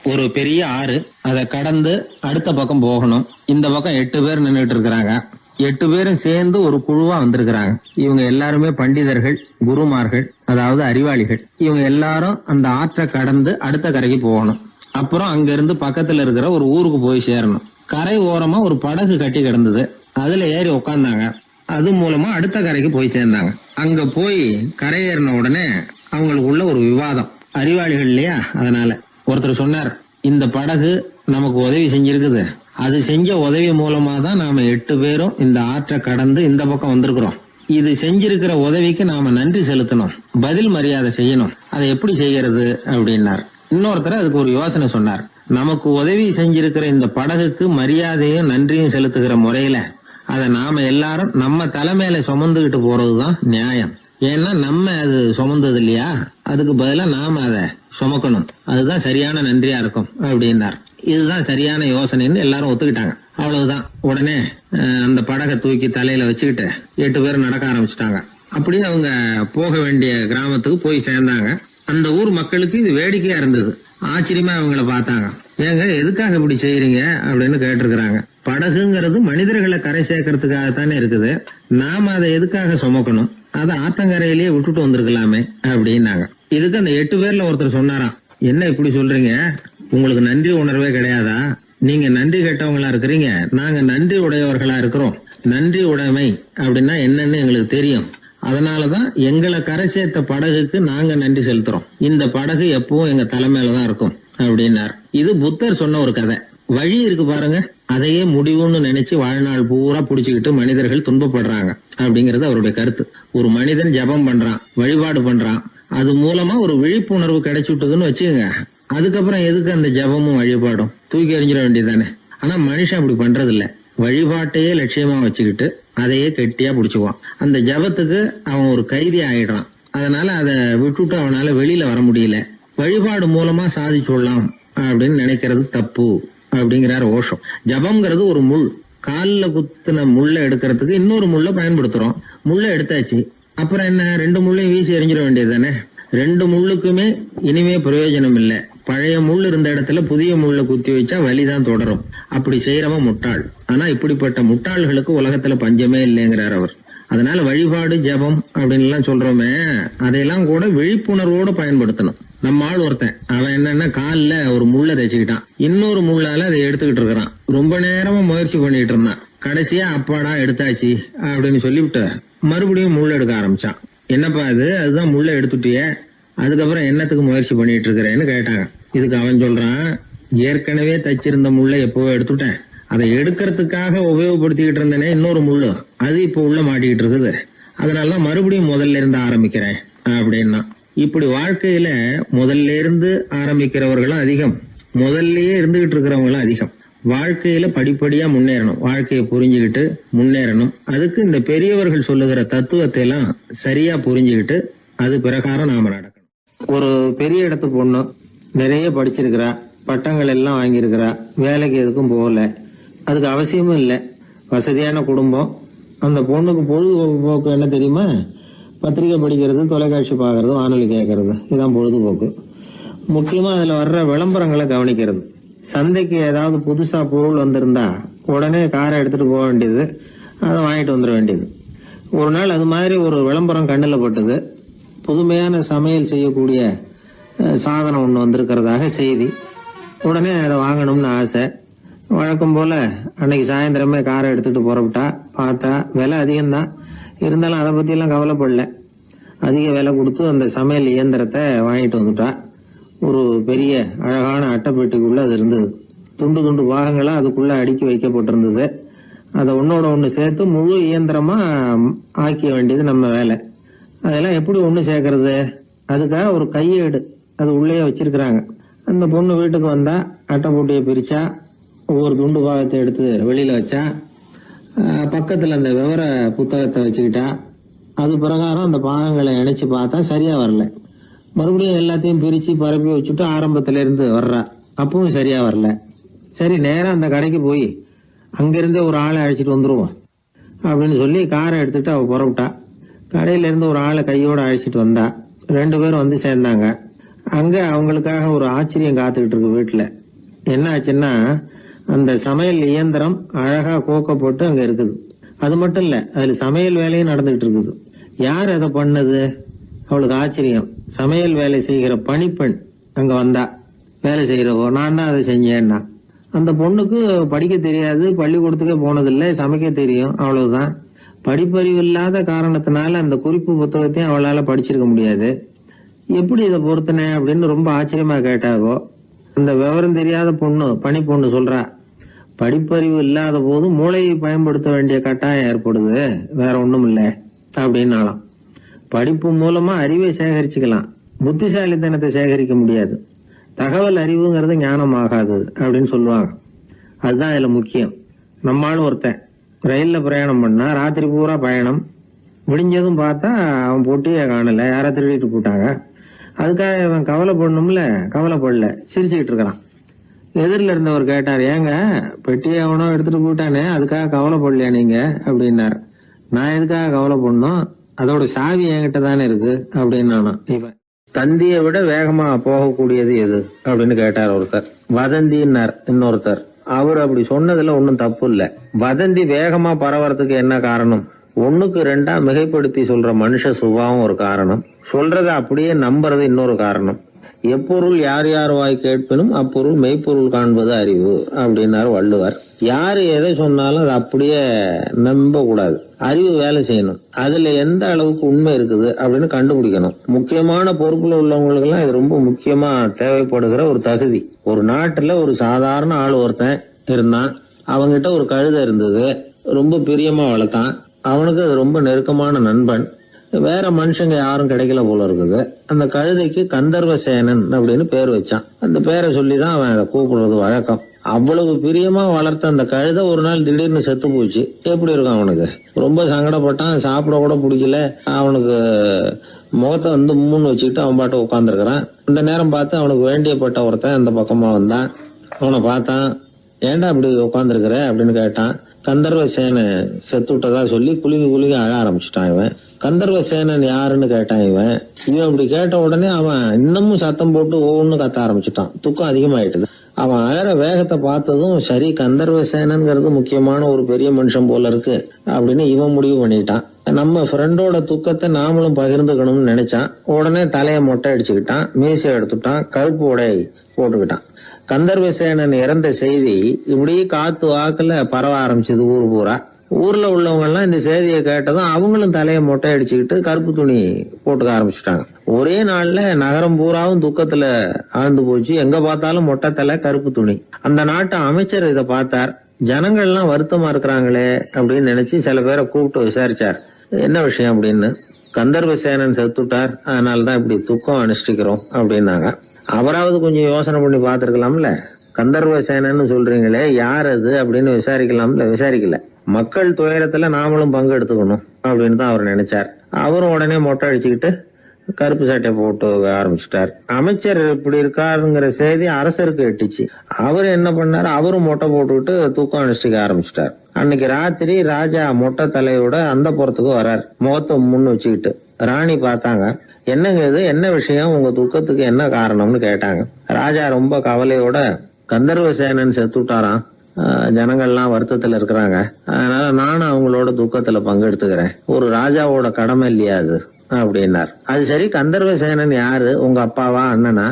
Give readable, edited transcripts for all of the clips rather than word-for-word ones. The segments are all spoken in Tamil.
ஒரு பெரிய ஆறு, அதை கடந்து அடுத்த பக்கம் போகணும். இந்த பக்கம் 8 பேர் நின்றுட்டு இருக்கிறாங்க. 8 பேரும் சேர்ந்து ஒரு குழுவா வந்திருக்கிறாங்க. இவங்க எல்லாருமே பண்டிதர்கள், குருமார்கள், அதாவது அறிவாளிகள். இவங்க எல்லாரும் அந்த ஆற்றை கடந்து அடுத்த கரைக்கு போகணும். அப்புறம் அங்க இருந்து பக்கத்துல இருக்கிற ஒரு ஊருக்கு போய் சேரணும். கரை ஓரமா ஒரு படகு கட்டி கிடந்தது. அதுல ஏறி உக்காந்தாங்க. அது மூலமா அடுத்த கரைக்கு போய் சேர்ந்தாங்க. அங்க போய் கரையேறின உடனே அவங்களுக்குள்ள ஒரு விவாதம். அறிவாளிகள் இல்லையா, அதனால ஒருத்தர் சொன்னார், இந்த படகு நமக்கு உதவி செஞ்சிருக்குது. அது செஞ்ச உதவி மூலமா தான் நாம 8 பேரும் இந்த ஆற்றை கடந்து இந்த பக்கம் வந்திருக்கிறோம். இது செஞ்சிருக்கிற உதவிக்கு நாம நன்றி செலுத்தணும், பதில் மரியாதை செய்யணும். அதை எப்படி செய்யறது அப்படின்னார். இன்னொருத்தர் அதுக்கு ஒரு யோசனை சொன்னார். நமக்கு உதவி செஞ்சிருக்கிற இந்த படகுக்கு மரியாதையும் நன்றியும் செலுத்துகிற முறையில அதை நாம எல்லாரும் நம்ம தலைமையில சுமந்துகிட்டு போறதுதான் நியாயம். ஏன்னா நம்ம அது சுமந்தது இல்லையா, அதுக்கு பதிலா நாம அதை சுமக்கணும். அதுதான் சரியான நன்றியா இருக்கும் அப்படின்னார். இதுதான் சரியான யோசனைன்னு எல்லாரும் ஒத்துக்கிட்டாங்க. அவ்வளவுதான். உடனே அந்த படகை தூக்கி தலையில வச்சுக்கிட்டு 8 பேர் நடக்க ஆரம்பிச்சிட்டாங்க. அப்படியே அவங்க போக வேண்டிய கிராமத்துக்கு போய் சேர்ந்தாங்க. அந்த ஊர் மக்களுக்கு இது வேடிக்கையா இருந்தது. ஆச்சரியமா அவங்கள பார்த்தாங்க. ஏங்க, எதுக்காக இப்படி செய்யறீங்க அப்படின்னு கேட்டிருக்கிறாங்க. படகுங்கிறது மனிதர்களை கரை சேர்க்கறதுக்காகத்தானே இருக்குது. நாம அதை எதுக்காக சுமக்கணும்? அதை ஆற்றங்கரையிலேயே விட்டுட்டு வந்திருக்கலாமே அப்படின்னாங்க. இதுக்கு அந்த 8 பேர்ல ஒருத்தர் சொன்னாராம், என்ன இப்படி சொல்றீங்க? உங்களுக்கு நன்றி உணர்வே கிடையாதா? நீங்க நன்றி கெட்டவங்களா இருக்கிறீங்க, நாங்க நன்றி உடையவர்களா இருக்கிறோம். நன்றி உடைமை அப்படின்னா என்னன்னு எங்களுக்கு தெரியும். அதனாலதான் எங்களை கரை சேர்த்த படகுக்கு நாங்க நன்றி செலுத்துறோம். இந்த படகு எப்பவும் எங்க தலைமையிலதான் இருக்கும் அப்படின்னார். இது புத்தர் சொன்ன ஒரு கதை. வழி இருக்கு பாருங்க, அதையே முடிவுன்னு நினைச்சு வாழ்நாள் பூரா புடிச்சுக்கிட்டு மனிதர்கள் துன்பப்படுறாங்க அப்படிங்கறது அவருடைய கருத்து. ஒரு மனிதன் ஜபம் பண்றான், வழிபாடு பண்றான், அது மூலமா ஒரு விழிப்புணர்வு கிடைச்சுட்டுதுன்னு வச்சுக்கோங்க. அதுக்கப்புறம் எதுக்கு அந்த ஜபமும் வழிபாடும்? தூக்கி எறிஞ்சிட வேண்டியதானே. ஆனா மனுஷன் அப்படி பண்றது இல்ல. வழிபாட்டையே லட்சியமா வச்சுக்கிட்டு அதையே கெட்டியா புடிச்சுக்குவான். அந்த ஜபத்துக்கு அவன் ஒரு கைதி ஆயிடுறான். அதனால அதை விட்டுட்டு அவனால வெளியில வர முடியல. வழிபாடு மூலமா சாதிச்சுடலாம் அப்படின்னு நினைக்கிறது தப்பு அப்படிங்கிறார் ஓஷோ. ஜபம்ங்கிறது ஒரு முள். கால்ல குத்துன முள்ள எடுக்கிறதுக்கு இன்னொரு முள்ள பயன்படுத்துறோம். முள்ள எடுத்தாச்சு, அப்புறம் என்ன? 2 முள்ளையும் வீசி எறிஞ்சிட வேண்டியது தானே. 2 முள்ளுக்குமே இனிமே பிரயோஜனம் இல்ல. பழைய முள் இருந்த இடத்துல புதிய முள்ள குத்தி வச்சா வலிதான் தொடரும். அப்படி செய்யறவன் முட்டாள். ஆனா இப்படிப்பட்ட முட்டாள்களுக்கு உலகத்துல பஞ்சமே இல்லைங்கிறார் அவர். அதனால வழிபாடு, ஜபம் அப்படின்னு எல்லாம் சொல்றோமே, அதையெல்லாம் கூட விழிப்புணர்வோட பயன்படுத்தணும். நம்ம ஆள் ஒருத்தன், அவன் என்னன்னா கால்ல ஒரு முள்ள தைச்சுக்கிட்டான், இன்னொரு முள்ளால அதை எடுத்துக்கிட்டு இருக்கிறான். ரொம்ப நேரமா முயற்சி பண்ணிட்டு இருந்தான். கடைசியா அப்பாடா எடுத்தாச்சு அப்படின்னு சொல்லிவிட்டு மறுபடியும் முள்ள எடுக்க ஆரம்பிச்சான். என்னப்பா இது, அதுதான் முள்ள எடுத்துட்டிய, அதுக்கப்புறம் என்னத்துக்கு முயற்சி பண்ணிட்டு இருக்கிறேன்னு கேட்டாங்க. இதுக்கு அவன் சொல்றான், ஏற்கனவே தச்சிருந்த முள்ள எப்பவோ எடுத்துட்டேன், அதை எடுக்கிறதுக்காக உபயோகப்படுத்திக்கிட்டு இருந்தேனே இன்னொரு முள்ளு, அது இப்ப உள்ள மாட்டிக்கிட்டு இருக்குது, அதனாலதான் மறுபடியும் முதல்ல இருந்து ஆரம்பிக்கிறேன் அப்படின்னா. இப்படி வாழ்க்கையில முதல்ல இருந்து ஆரம்பிக்கிறவர்களும் அதிகம், முதல்லயே இருந்துகிட்டு இருக்கிறவங்களும் அதிகம். வாழ்க்கையில படிப்படியா முன்னேறணும், வாழ்க்கையை புரிஞ்சுக்கிட்டு முன்னேறணும். அதுக்கு இந்த பெரியவர்கள் சொல்லுகிற தத்துவத்தை எல்லாம் சரியா புரிஞ்சுக்கிட்டு அது பிரகாரம் நாம நடக்கணும். ஒரு பெரிய இடத்து பொண்ணு நிறைய படிச்சிருக்கிறா, பட்டங்கள் எல்லாம் வாங்கியிருக்கிறா, வேலைக்கு எதுக்கும் போகல, அதுக்கு அவசியமும் இல்லை. வசதியான குடும்பம். அந்த பொண்ணுக்கு பொழுதுபோக்கு என்ன தெரியுமா? பத்திரிகை படிக்கிறது, தொலைக்காட்சி பார்க்கறது, வானொலி கேட்கறது, இதுதான் பொழுதுபோக்கு. முக்கியமா அதுல வர்ற விளம்பரங்களை கவனிக்கிறது. சந்தைக்கு ஏதாவது புதுசா பொருள் வந்திருந்தா உடனே காரை எடுத்துட்டு போக வேண்டியது, அதை வாங்கிட்டு வந்துட வேண்டியது. ஒரு நாள் அது மாதிரி ஒரு விளம்பரம் கண்ணுல பட்டது. புதுமையான சமையல் செய்யக்கூடிய சாதனம் ஒண்ணு வந்திருக்கிறதாக செய்தி. உடனே அதை வாங்கணும்னு ஆசை. வழக்கம் போல அன்னைக்கு சாயந்தரமே காரை எடுத்துட்டு புறப்பட்டா. பார்த்தா விலை அதிகம்தான், இருந்தாலும் அதை பத்தி எல்லாம் கவலைப்படல. அதிக விலை கொடுத்து அந்த சமையல் இயந்திரத்தை வாங்கிட்டு வந்துட்டா. ஒரு பெரிய அழகான அட்டைப்பெட்டிக்குள்ள அது இருந்தது. துண்டு துண்டு பாகங்களா அதுக்குள்ள அடுக்கி வைக்கப்பட்டிருந்தது. அதை ஒன்னோட ஒண்ணு சேர்த்து முழு இயந்திரமா ஆக்கிய வேண்டியது நம்ம வேலை. அதெல்லாம் எப்படி ஒண்ணு சேர்க்கறது? அதுக்காக ஒரு கையேடு அது உள்ளே வச்சிருக்கிறாங்க. அந்த பொண்ணு வீட்டுக்கு வந்தா அட்டைப்பூட்டியை பிரிச்சா, ஒவ்வொரு துண்டு பாகத்தை எடுத்து வெளியில வச்சா, பக்கத்துல அந்த விவர புத்தகத்தை வச்சுக்கிட்டா. அது பிரகாரம் அந்த பாகங்களை இணைச்சு பார்த்தா சரியா வரல. மறுபடியும் எல்லாத்தையும் பிரிச்சு பரப்பி வச்சுட்டு ஆரம்பத்துல இருந்து வர்றா, அப்பவும் சரியா வரல. சரி, நேரா அந்த கடைக்கு போய் அங்கிருந்தே ஒரு ஆளை அழைச்சிட்டு வந்துருவோம் அப்படின்னு சொல்லி காரை எடுத்துட்டு அவ புறப்பட்டா. கடையில இருந்து ஒரு ஆளை கையோட அழைச்சிட்டு வந்தா. 2 பேரும் வந்து சேர்ந்தாங்க. அங்க அவங்களுக்காக ஒரு ஆச்சரியம் காத்துக்கிட்டு இருக்கு வீட்டுல. என்ன ஆச்சுன்னா, அந்த சமையல் இயந்திரம் அழகா கோக்க போட்டு அங்க இருக்குது. அது மட்டும் இல்ல, அதுல சமையல் வேலையும் நடந்துகிட்டு இருக்குது. யார் அதை பண்ணது? அவளுக்கு ஆச்சரியம். சமையல் வேலை செய்கிற பணிப்பெண் அங்க வந்தா. வேலை செய்யறவோ நான் தான் அதை செஞ்சேன்னா. அந்த பொண்ணுக்கு படிக்க தெரியாது, பள்ளிக்கூடத்துக்கே போனதில்லை, சமைக்க தெரியும், அவ்வளவுதான். படிப்பறிவு இல்லாத காரணத்தினால அந்த குறிப்பு புத்தகத்தையும் அவளால படிச்சிருக்க முடியாது. எப்படி இதை பொறுத்தனே அப்படின்னு ரொம்ப ஆச்சரியமா கேட்டாவோ. அந்த விவரம் தெரியாத பொண்ணு, பணி பொண்ணு சொல்றா, படிப்பறிவு இல்லாத போது மூளையை பயன்படுத்த வேண்டிய கட்டாயம் ஏற்படுது, வேற ஒண்ணும் இல்லை அப்படின்னாலாம். படிப்பு மூலமா அறிவை சேகரிச்சுக்கலாம், புத்திசாலித்தனத்தை சேகரிக்க முடியாது. தகவல் அறிவுங்கிறது ஞானம் ஆகாது அப்படின்னு சொல்லுவாங்க. அதுதான் இதுல முக்கியம். நம்மளும் ஒருத்தன் ரயில்ல பிரயாணம் பண்ணா, ராத்திரி பூரா பயணம், விடிஞ்சதும் பார்த்தா அவன் பொட்டியே காணல, யாரா திருடிட்டு போட்டாங்க. அதுக்காக அவன் கவலைப்படணும்ல, கவலைப்படல, சிரிச்சுக்கிட்டு இருக்கிறான். எதிரில் இருந்தவர் கேட்டார், ஏங்க பெட்டியை அவனோ எடுத்துட்டு போட்டானே, அதுக்காக கவலைப்படலையா நீங்க அப்படின்னாரு. நான் எதுக்காக கவலைப்படணும், அதோட சாவி என்கிட்ட தானே இருக்கு அப்படின்னு நானும். இவன் தந்தியை விட வேகமா போகக்கூடியது எது அப்படின்னு கேட்டார் ஒருத்தர். வதந்தின்னார் இன்னொருத்தர். அவர் அப்படி சொன்னதுல ஒன்னும் தப்பு இல்ல. வதந்தி வேகமா பரவறதுக்கு என்ன காரணம்? 1க்கு 2 மிகைப்படுத்தி சொல்ற மனுஷ சுபாவம் ஒரு காரணம், சொல்றத அப்படியே நம்புறது இன்னொரு காரணம். எப்பொருள் யார் யார் வாய் கேட்பினும் அப்பொருள் மெய்ப்பொருள் காண்பது அறிவு அப்படின்னாரு வள்ளுவர். யாரு எதை சொன்னாலும் அதை அப்படியே நம்ப கூடாது, அறிவு வேலை செய்யணும். அதுல எந்த அளவுக்கு உண்மை இருக்குது அப்படின்னு கண்டுபிடிக்கணும். முக்கியமான பொறுப்புல உள்ளவங்களுக்கு எல்லாம் இது ரொம்ப முக்கியமா தேவைப்படுகிற ஒரு தகுதி. ஒரு நாட்டுல ஒரு சாதாரண ஆள் ஒருத்தன் இருந்தான். அவங்கிட்ட ஒரு கழுதை இருந்தது, ரொம்ப பிரியமா வளர்த்தான். அவனுக்கு அது ரொம்ப நெருக்கமான நண்பன். வேற மனுஷங்க யாரும் கிடைக்கல போல இருக்குது. அந்த கழுதைக்கு கந்தர்வசேனன் அப்படின்னு பேர் வச்சான். அந்த பேரை சொல்லிதான் அவன் அதை கூப்பிடுறது வழக்கம். அவ்வளவு பிரியமா வளர்த்த அந்த கழுதை ஒரு நாள் திடீர்னு செத்து போச்சு. எப்படி இருக்கும் அவனுக்கு? ரொம்ப சங்கடப்பட்டான், சாப்பிட கூட பிடிக்கல. அவனுக்கு முகத்தை மூணு வச்சுக்கிட்டு அவன் பாட்டு உட்காந்துருக்கிறான். இந்த நேரம் பார்த்து அவனுக்கு வேண்டியப்பட்ட ஒருத்தன் அந்த பக்கமா வந்தான். அவனை பார்த்தான். ஏன்டா அப்படி உட்காந்துருக்கிற அப்படின்னு கேட்டான். கந்தர்வசேனை செத்து விட்டதா சொல்லி குலுங்கி அழ ஆரம்பிச்சுட்டான் இவன். கந்தர்வசேனன் யாருன்னு கேட்டான் இவன். அப்படி கேட்ட உடனே அவன் இன்னமும் சத்தம் போட்டு ஒவ்வொன்னு கத்த ஆரம்பிச்சுட்டான். துக்கம் அதிகமாயிட்டுது. அவன் அழற வேகத்தை பார்த்ததும், சரி கந்தர்வசேனன்கிறது முக்கியமான ஒரு பெரிய மனுஷன் போல இருக்கு அப்படின்னு இவன் முடிவு பண்ணிட்டான். நம்ம ஃப்ரெண்டோட துக்கத்தை நாமளும் பகிர்ந்துக்கணும்னு நினைச்சான். உடனே தலையை மொட்டை அடிச்சுக்கிட்டான், மீசை எடுத்துட்டான், கருப்பு உடை போட்டுக்கிட்டான். கந்தர்வசேனன் இறந்த செய்தி இப்படி காத்து வாக்குல பரவ ஆரம்பிச்சது ஊர் பூரா. ஊர்ல உள்ளவங்க எல்லாம் இந்த செய்தியை கேட்டதும் அவங்களும் தலையை மொட்டை அடிச்சுக்கிட்டு கருப்பு துணி போட்டுக்க ஆரம்பிச்சுட்டாங்க. ஒரே நாள்ல நகரம் பூராவும் துக்கத்துல ஆழ்ந்து போச்சு. எங்க பார்த்தாலும் மொட்டை தலை, கருப்பு துணி. அந்த நாட்டு அமைச்சர் இதை பார்த்தார். ஜனங்கள்லாம் வருத்தமா இருக்கிறாங்களே அப்படின்னு நினைச்சு சில பேரை கூப்பிட்டு விசாரிச்சார், என்ன விஷயம் அப்படின்னு. கந்தர்வசேனன் செத்துட்டார், அதனாலதான் இப்படி துக்கம் அனுஷ்டிக்கிறோம் அப்படின்னாங்க. அவராவது கொஞ்சம் யோசனை பண்ணி பார்த்திருக்கலாம்ல. கந்தர்வசேனன்னு சொல்றீங்களே, யார் அது அப்படின்னு விசாரிக்கலாம்ல. விசாரிக்கல. மக்கள் துயரத்துல நாமளும் பங்கு எடுத்துக்கணும் அப்படின்னு தான் அவர் நினைச்சார். அவரும் உடனே மொட்டை அடிச்சுக்கிட்டு கருப்பு சட்டை போட்டு ஆரம்பிச்சுட்டார். அமைச்சர் இப்படி இருக்காருங்கிற செய்தி அரசருக்கு எட்டுச்சு. அவர் என்ன பண்ணாரு, அவரும் மொட்டை போட்டுக்கிட்டு தூக்கம் அனுஷ்டிக்க ஆரம்பிச்சுட்டார். அன்னைக்கு ராத்திரி ராஜா மொட்டை தலையோட அந்த புறத்துக்கு வர்றார், முகத்தை முன்னு வச்சுக்கிட்டு. ராணி பார்த்தாங்க. என்னங்க இது, என்ன விஷயம், உங்க துக்கத்துக்கு என்ன காரணம்னு கேட்டாங்க. ராஜா ரொம்ப கவலையோட, கந்தர்வசேனன் செத்துட்டாராம், ஜனங்கள்லாம் வருத்தத்துல இருக்கிறாங்க, அதனால நானும் அவங்களோட துக்கத்துல பங்கெடுத்துக்கிறேன், ஒரு ராஜாவோட கடமை இல்லையா அது அப்படின்னார். அது சரி, கந்தர்வசேனன் யாரு, உங்க அப்பாவா அண்ணனா,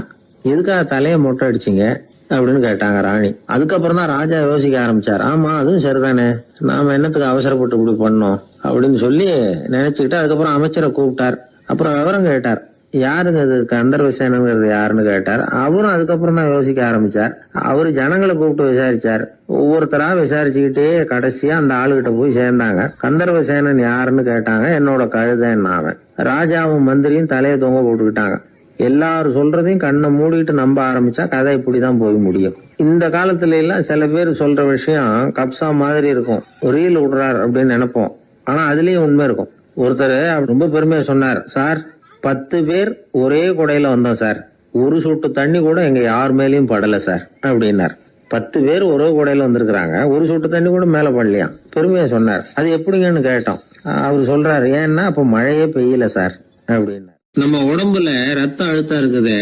எதுக்காக தலைய மொட்டை அடிச்சிங்க அப்படின்னு கேட்டாங்க ராணி. அதுக்கப்புறம் தான் ராஜா யோசிக்க ஆரம்பிச்சார். ஆமா, அதுவும் சரிதானே, நாம என்னத்துக்கு அவசரப்பட்டு இப்படி பண்ணோம் அப்படின்னு சொல்லி நினைச்சுக்கிட்டு அதுக்கப்புறம் அமைச்சரை கூப்பிட்டார். அப்புறம் விவரம் கேட்டார், யாருங்க இது கந்தர்வசேனங்கிறது யாருன்னு கேட்டார். அவரும் அதுக்கப்புறம் தான் யோசிக்க ஆரம்பிச்சார். அவரு ஜனங்களை கூப்பிட்டு விசாரிச்சார். ஒவ்வொருத்தரா விசாரிச்சுக்கிட்டே கடைசியா அந்த ஆளுகிட்ட போய் சேர்ந்தாங்க. கந்தர்வசேனன் யாருன்னு கேட்டாங்க. என்னோட கழுதைன்னு அவன். ராஜாவும் மந்திரியும் தலையை தொங்க போட்டுக்கிட்டாங்க. எல்லாரும் சொல்றதையும் கண்ணை மூடிட்டு நம்ப ஆரம்பிச்சா கதை இப்படிதான் போய் முடியும். இந்த காலத்துல எல்லாம் சில பேர் சொல்ற விஷயம் கப்சா மாதிரி இருக்கும், ரீல் விடுறார் அப்படின்னு நினைப்போம். ஆனா அதுலயும் உண்மை இருக்கும். ஒருத்தர் ரொம்ப பெருமையா சொன்னார், சார் 10 பேர் ஒரே குடையில வந்தோம் சார், ஒரு சொட்டு தண்ணி கூட எங்க யார் மேலயும் படல சார் அப்படின்னார். 10 பேர் ஒரே குடையில வந்திருக்கிறாங்க, ஒரு சொட்டு தண்ணி கூட மேல படலையாம். பெருமையா சொன்னார். அது எப்படிங்கன்னு கேட்டோம். அவர் சொல்றாரு, ஏன்னா அப்ப மழையே பெய்யல சார் அப்படின்னார். நம்ம உடம்புல ரத்த அழுத்தம் இருக்குதே,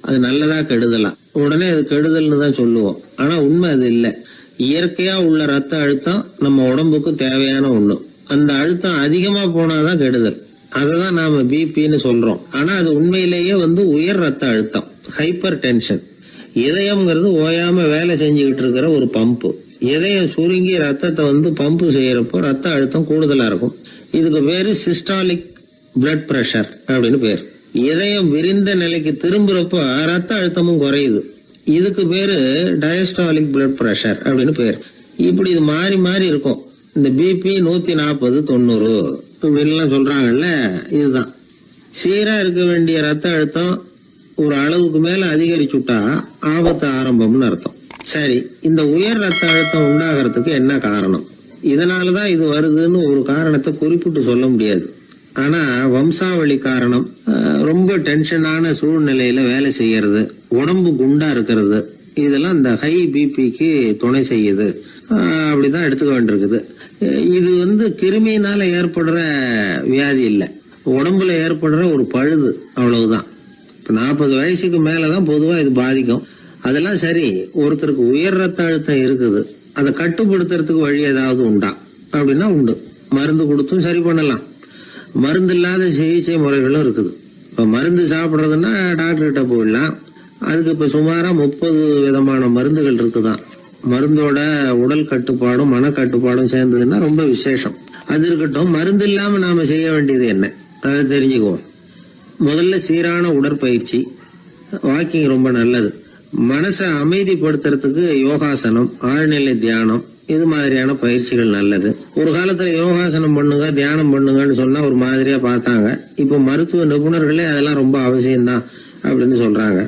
அது நல்லதா கெடுதலாம். உடனே அது கெடுதல்னு தான் சொல்லுவோம். ஆனா உண்மை அது இல்ல. இயற்கையா உள்ள ரத்த அழுத்தம் நம்ம உடம்புக்கு தேவையான ஒண்ணு. அந்த அழுத்தம் அதிகமா போனாதான் கெடுதல். அததான் நாம பிபின்னு சொல்றோம். ஆனா அது உண்மையிலேயே உயர் ரத்த அழுத்தம், ஹைப்பர் டென்ஷன். இதயம்ங்கிறது ஓயாம வேலை செஞ்சுக்கிட்டு இருக்கிற ஒரு பம்பு. இதயம் சுருங்கி ரத்தத்தை பம்பு செய்யறப்போ ரத்த அழுத்தம் கூடுதலா இருக்கும். இதுக்கு பேரு சிஸ்டாலிக் பிளட் பிரஷர் அப்படின்னு பேர். இதயம் விரிந்த நிலைக்கு திரும்புறப்போ ரத்த அழுத்தமும் குறையுது. இதுக்கு பேரு டயஸ்டாலிக் பிளட் பிரஷர் அப்படின்னு பேர். இப்படி இது மாறி மாறி இருக்கும். இந்த பிபி 140 90 இப்படின்லாம் சொல்றாங்கல்ல, இதுதான். சீரா இருக்க வேண்டிய ரத்த அழுத்தம் ஒரு அளவுக்கு மேல அதிகரிச்சுட்டா ஆபத்து ஆரம்பம்னு அர்த்தம். சரி, இந்த உயர் ரத்த அழுத்தம் உண்டாகிறதுக்கு என்ன காரணம்? இதனாலதான் இது வருதுன்னு ஒரு காரணத்தை குறிப்பிட்டு சொல்ல முடியாது. ஆனா வம்சாவளி காரணம், ரொம்ப டென்ஷனான சூழ்நிலையில வேலை செய்யறது, உடம்பு குண்டா இருக்கிறது, இதெல்லாம் இந்த ஹை பிபிக்கு துணை செய்யுது. அப்படிதான் எடுத்துக்க வேண்டியிருக்குது. இது கிருமியினால ஏற்படுற வியாதி இல்ல, உடம்புல ஏற்படுற ஒரு பழுது, அவ்வளவுதான். இப்ப 40 வயசுக்கு மேலதான் பொதுவா இது பாதிக்கும். அதெல்லாம் சரி. ஒருத்தருக்கு உயர் ரத்த அழுத்தம் இருக்குது, அதை கட்டுப்படுத்துறதுக்கு வழி ஏதாவது உண்டா அப்படின்னா உண்டு. மருந்து கொடுத்தும் சரி பண்ணலாம். மருந்து இல்லாத சிகிச்சை முறைகளும் இருக்குது. இப்ப மருந்து சாப்பிடுறதுன்னா டாக்டர் கிட்ட போயிடலாம். அதுக்கு இப்ப சுமாரா 30 விதமான மருந்துகள் இருக்குதான். மருந்தோட உடல் கட்டுப்பாடும் மன கட்டுப்பாடும் சேர்ந்ததுன்னா ரொம்ப விசேஷம். அது இருக்கட்டும், மருந்து இல்லாம நாம செய்ய வேண்டியது என்ன, அதை தெரிஞ்சுக்குவோம். முதல்ல சீரான உடற்பயிற்சி, வாக்கிங் ரொம்ப நல்லது. மனசை அமைதிப்படுத்துறதுக்கு யோகாசனம், ஆழ்நிலை தியானம், இது மாதிரியான பயிற்சிகள் நல்லது. ஒரு காலத்துல யோகாசனம் பண்ணுங்க, தியானம் பண்ணுங்கன்னு சொன்னா ஒரு மாதிரியா பார்த்தாங்க. இப்ப மருத்துவ நிபுணர்களே அதெல்லாம் ரொம்ப அவசியம்தான் அப்படின்னு சொல்றாங்க.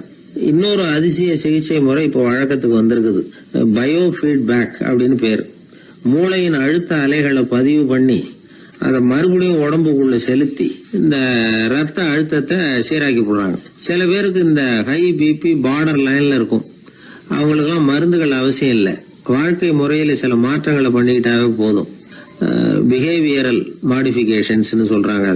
இன்னொரு அதிசய சிகிச்சை முறை இப்போ வழக்கத்துக்கு வந்திருக்குது. பயோ ஃபீட்பேக் அப்படின்னு பேர். மூளையின் அழுத்த அலைகளை பதிவு பண்ணி அதை மறுபடியும் உடம்புக்குள்ள செலுத்தி இந்த ரத்த அழுத்தத்தை சீராக்கி போடுறாங்க. சில பேருக்கு இந்த ஹை பிபி பார்டர் லைன்ல இருக்கும். அவங்களுக்கெல்லாம் மருந்துகள் அவசியம் இல்லை. வாழ்க்கை முறையில சில மாற்றங்களை பண்ணிக்கிட்டாவே போதும். பிஹேவியரல் மாடிஃபிகேஷன்ஸ் சொல்றாங்க.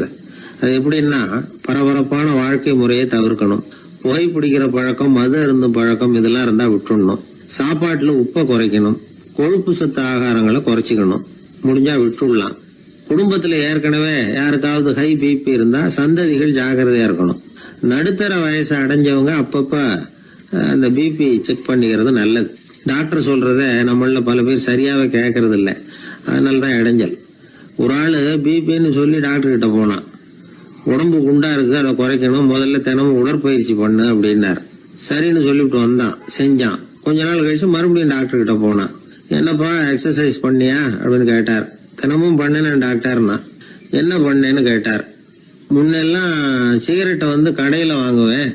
அது எப்படின்னா, பரபரப்பான வாழ்க்கை முறையை தவிர்க்கணும். புகைப்பிடிக்கிற பழக்கம், மது அருந்தும் பழக்கம், இதெல்லாம் இருந்தா விட்டுடணும். சாப்பாட்டுல உப்பை குறைக்கணும். கொழுப்பு சத்து ஆகாரங்களை குறைச்சிக்கணும். முடிஞ்சா விட்டுடலாம். குடும்பத்துல ஏற்கனவே யாருக்காவது ஹை பிபி இருந்தா சந்ததிகள் ஜாகிரதையா இருக்கணும். நடுத்தர வயசு அடைஞ்சவங்க அப்பப்ப அந்த பிபி செக் பண்ணிக்கிறது நல்லது. டாக்டர் சொல்றத நம்மள பல பேர் சரியாவே கேட்கறது இல்ல. அதனாலதான் இடைஞ்சல். ஒரு ஆளு பிபின்னு சொல்லி டாக்டர் கிட்ட போனான். உடம்பு குண்டா இருக்கு, அதை குறைக்கணும், முதல்ல தினமும் உடற்பயிற்சி பண்ணு அப்படின்னாரு. சரின்னு சொல்லிவிட்டு வந்தான், செஞ்சான். கொஞ்ச நாள் கழிச்சு மறுபடியும் டாக்டர் கிட்ட போனான். என்னப்பா எக்ஸசைஸ் பண்ணியா அப்படின்னு கேட்டார். தினமும் பண்ணேன் டாக்டர்னா. என்ன பண்ணேன்னு கேட்டார். முன்னெல்லாம் சிகரெட்டை கடையில வாங்குவேன்,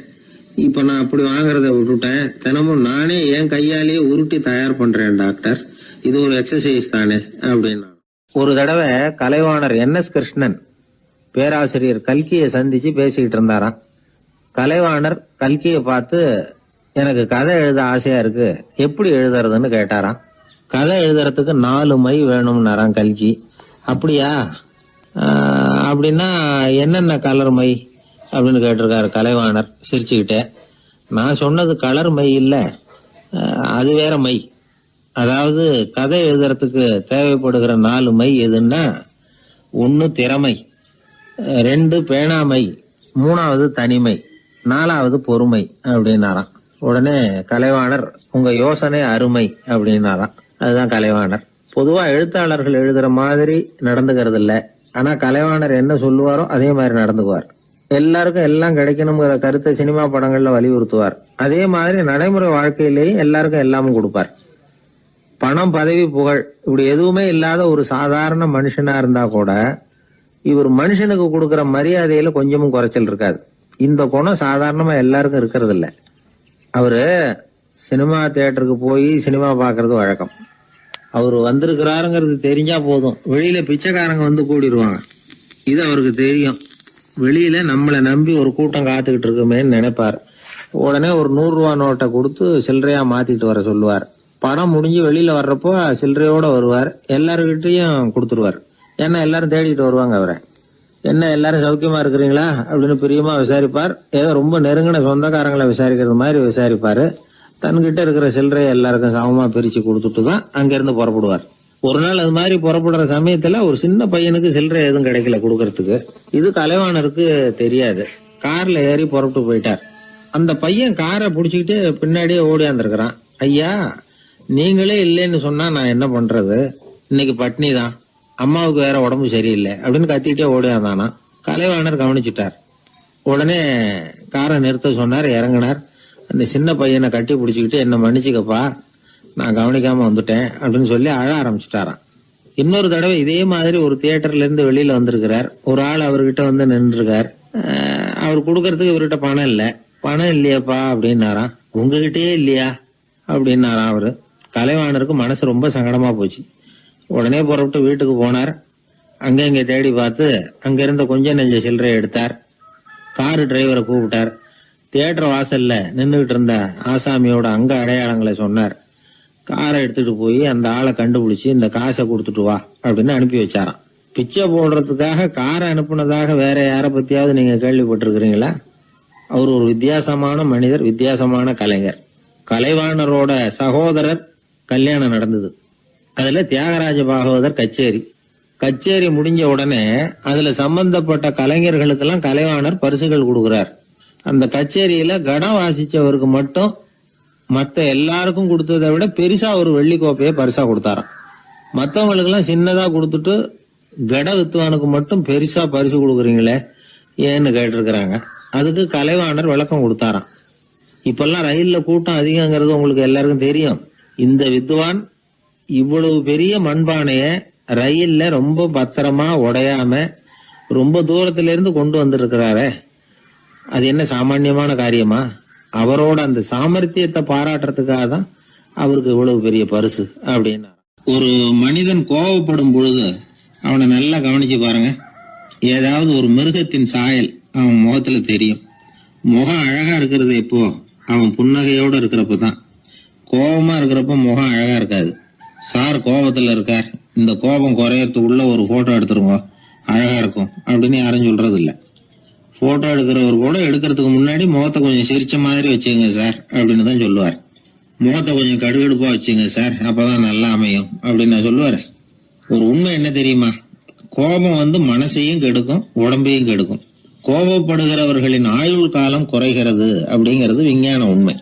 இப்ப நான் அப்படி வாங்குறத விட்டுட்டேன். தினமும் நானே என் கையாலேயே உருட்டி தயார் பண்றேன் டாக்டர். இது ஒரு எக்ஸசைஸ் தானே அப்படின்னா. ஒரு தடவை கலைவாணர் NS கிருஷ்ணன் பேராசிரியர் கல்கியை சந்திச்சு பேசிக்கிட்டு இருந்தாராம். கலைவாணர் கல்கியை பார்த்து, எனக்கு கதை எழுத ஆசையா இருக்கு, எப்படி எழுதுறதுன்னு கேட்டாராம். கதை எழுதுறதுக்கு 4 மை வேணும்னாராம் கல்கி. அப்படியா, அப்படின்னா என்னென்ன கலர் மை அப்படின்னு கேட்டிருக்காரு கலைவாணர் சிரிச்சுக்கிட்டே. நான் சொன்னது கலர் மை இல்ல, அது வேற மை. அதாவது கதை எழுதுறதுக்கு தேவைப்படுகிற 4 மை எதுன்னா, 1 திறமை, 2 பேணாமை, 3வது தனிமை, 4வது பொறுமை அப்படின்னாராம். உடனே கலைவாணர், உங்க யோசனை அருமை அப்படின்னாராம். அதுதான் கலைவாணர். பொதுவா எழுத்தாளர்கள் எழுதுற மாதிரி நடந்துக்கிறது இல்ல. ஆனா கலைவாணர் என்ன சொல்லுவாரோ அதே மாதிரி நடந்துக்குவார். எல்லாருக்கும் எல்லாம் கிடைக்கணுங்கிற கருத்தை சினிமா படங்கள்ல வலியுறுத்துவார். அதே மாதிரி நடைமுறை வாழ்க்கையிலேயும் எல்லாருக்கும் எல்லாமும் கொடுப்பார். பணம், பதவி, புகழ் இப்படி எதுவுமே இல்லாத ஒரு சாதாரண மனுஷனா இருந்தா கூட இவர் மனுஷனுக்கு கொடுக்கற மரியாதையில கொஞ்சமும் குறைச்சல் இருக்காது. இந்த குணம் சாதாரணமா எல்லாருக்கும் இருக்கிறது இல்ல. அவரு சினிமா தியேட்டருக்கு போய் சினிமா பாக்குறது வழக்கம். அவரு வந்திருக்கிறாருங்கிறது தெரிஞ்சா போதும், வெளியில பிச்சைக்காரங்க கூடிடுவாங்க. இது அவருக்கு தெரியும். வெளியில நம்மளை நம்பி ஒரு கூட்டம் காத்துக்கிட்டு இருக்குமேன்னு நினைப்பார். உடனே ஒரு 100 ரூபா நோட்டை கொடுத்து சில்லறையா மாத்திட்டு வர சொல்லுவார். படம் முடிஞ்சு வெளியில வர்றப்போ சில்லறையோட வருவார். எல்லாருக்கிட்டையும் கொடுத்துருவார். ஏன்னா எல்லாரும் தேடிட்டு வருவாங்க அவரை. என்ன எல்லாரும் சௌக்கியமா இருக்கிறீங்களா அப்படின்னு பிரியமா விசாரிப்பார். ஏதோ ரொம்ப நெருங்கின சொந்தக்காரங்களை விசாரிக்கிறது மாதிரி விசாரிப்பாரு. தன்கிட்ட இருக்கிற சில்லறையை எல்லாருக்கும் சமமா பிரிச்சு கொடுத்துட்டு தான் அங்கிருந்து புறப்படுவார். ஒரு நாள் அது மாதிரி புறப்படுற சமயத்துல ஒரு சின்ன பையனுக்கு சில்லறை எதுவும் கிடைக்கல கொடுக்கறதுக்கு. இது கலைவாணருக்கு தெரியாது. கார்ல ஏறி புறப்பட்டு போயிட்டார். அந்த பையன் காரை புடிச்சுக்கிட்டு பின்னாடியே ஓடியாந்துருக்கிறான். ஐயா, நீங்களே இல்லைன்னு சொன்னா நான் என்ன பண்றது? இன்னைக்கு பட்னி தான், அம்மாவுக்கு வேற உடம்பு சரியில்லை அப்படின்னு கத்திக்கிட்டே ஓடியாந்தானா. கலைவாணர் கவனிச்சுட்டார். உடனே காரை நிறுத்த சொன்னார். இறங்கினார். அந்த சின்ன பையனை கட்டி பிடிச்சிக்கிட்டு என்ன மன்னிச்சுக்கப்பா, நான் கவனிக்காம வந்துட்டேன் அப்படின்னு சொல்லி அழ ஆரம்பிச்சுட்டாராம். இன்னொரு தடவை இதே மாதிரி ஒரு தியேட்டர்ல இருந்து வெளியில வந்திருக்கிறார். ஒரு ஆள் அவர்கிட்ட வந்து நின்றுருக்கார். அவர் கொடுக்கறதுக்கு இவர்கிட்ட பணம் இல்ல. பணம் இல்லையாப்பா அப்படின்னாராம். உங்ககிட்டயே இல்லையா அப்படின்னாராம் அவரு. கலைவாணருக்கு மனசு ரொம்ப சங்கடமா போச்சு. உடனே புறப்பட்டு வீட்டுக்கு போனார். அங்க இங்க தேடி பார்த்து அங்க இருந்த கொஞ்ச நெஞ்ச சில்லறையை எடுத்தார். காரு டிரைவரை கூப்பிட்டார். தியேட்டர் வாசல்ல நின்றுகிட்டு இருந்த ஆசாமியோட அங்க அடையாளங்களை சொன்னார். காரை எடுத்துட்டு போய் அந்த ஆளை கண்டுபிடிச்சு இந்த காசை கொடுத்துட்டு வா அப்படின்னு அனுப்பி வச்சாராம். பிச்சை போடுறதுக்காக காரை அனுப்புனதாக வேற யார பத்தியாவது நீங்க கேள்விப்பட்டிருக்கிறீங்களா? அவர் ஒரு வித்தியாசமான மனிதர், வித்தியாசமான கலைஞர். கலைவாணரோட சகோதரர் கல்யாணம் நடந்தது. அதுல தியாகராஜ பாகவதர் கச்சேரி முடிஞ்ச உடனே அதுல சம்பந்தப்பட்ட கலைஞர்களுக்கெல்லாம் கலைவாணர் பரிசுகள் கொடுக்கிறார். அந்த கச்சேரியில கடம் வாசிச்சவருக்கு மட்டும் மத்த எல்லாருக்கும் கொடுத்ததை விட பெருசா ஒரு வெள்ளி கோப்பையை பரிசா கொடுத்தாராம். மத்தவங்களுக்கு எல்லாம் சின்னதா கொடுத்துட்டு கட வித்துவானுக்கு மட்டும் பெருசா பரிசு கொடுக்குறீங்களே ஏன்னு கேட்டிருக்கிறாங்க. அதுக்கு கலைவாணர் விளக்கம் கொடுத்தாராம். இப்பெல்லாம் ரயில்ல கூட்டம் அதிகங்கிறது உங்களுக்கு எல்லாருக்கும் தெரியும். இந்த வித்வான் இவ்வளவு பெரிய மண்பானைய ரயில்ல ரொம்ப பத்திரமா உடையாம ரொம்ப தூரத்துல இருந்து கொண்டு வந்திருக்கிறாரே, அது என்ன சாமான்யமான காரியமா? அவரோட அந்த சாமர்த்தியத்தை பாராட்டுறதுக்காக தான் அவருக்கு இவ்வளவு பெரிய பரிசு அப்படின்னா. ஒரு மனிதன் கோபப்படும் பொழுது அவனை நல்லா கவனிச்சு பாருங்க. ஏதாவது ஒரு மிருகத்தின் சாயல் அவன் முகத்துல தெரியும். முகம் அழகா இருக்கிறது எப்போ? அவன் புன்னகையோட இருக்கிறப்பதான். கோபமா இருக்கிறப்ப முகம் அழகா இருக்காது. சார் கோபத்துல இருக்கார், இந்த கோபம் குறையறதுக்குள்ள ஒரு போட்டோ எடுத்துருங்க, அழகா இருக்கும் அப்படின்னு யாரும் சொல்றது இல்ல. போட்டோ எடுக்கிறவர் கூட எடுக்கிறதுக்கு முன்னாடி முகத்தை கொஞ்சம் சிரிச்ச மாதிரி வச்சுங்க சார் அப்படின்னு தான் சொல்லுவார். முகத்தை கொஞ்சம் கடுகடுப்பா வச்சுங்க சார், அப்பதான் நல்லா அமையும் அப்படின்னு நான் சொல்லுவாரு. ஒரு உண்மை என்ன தெரியுமா? கோபம் மனசையும் கெடுக்கும், உடம்பையும் கெடுக்கும். கோபப்படுகிறவர்களின் ஆயுள் காலம் குறைகிறது அப்படிங்கிறது விஞ்ஞான உண்மை.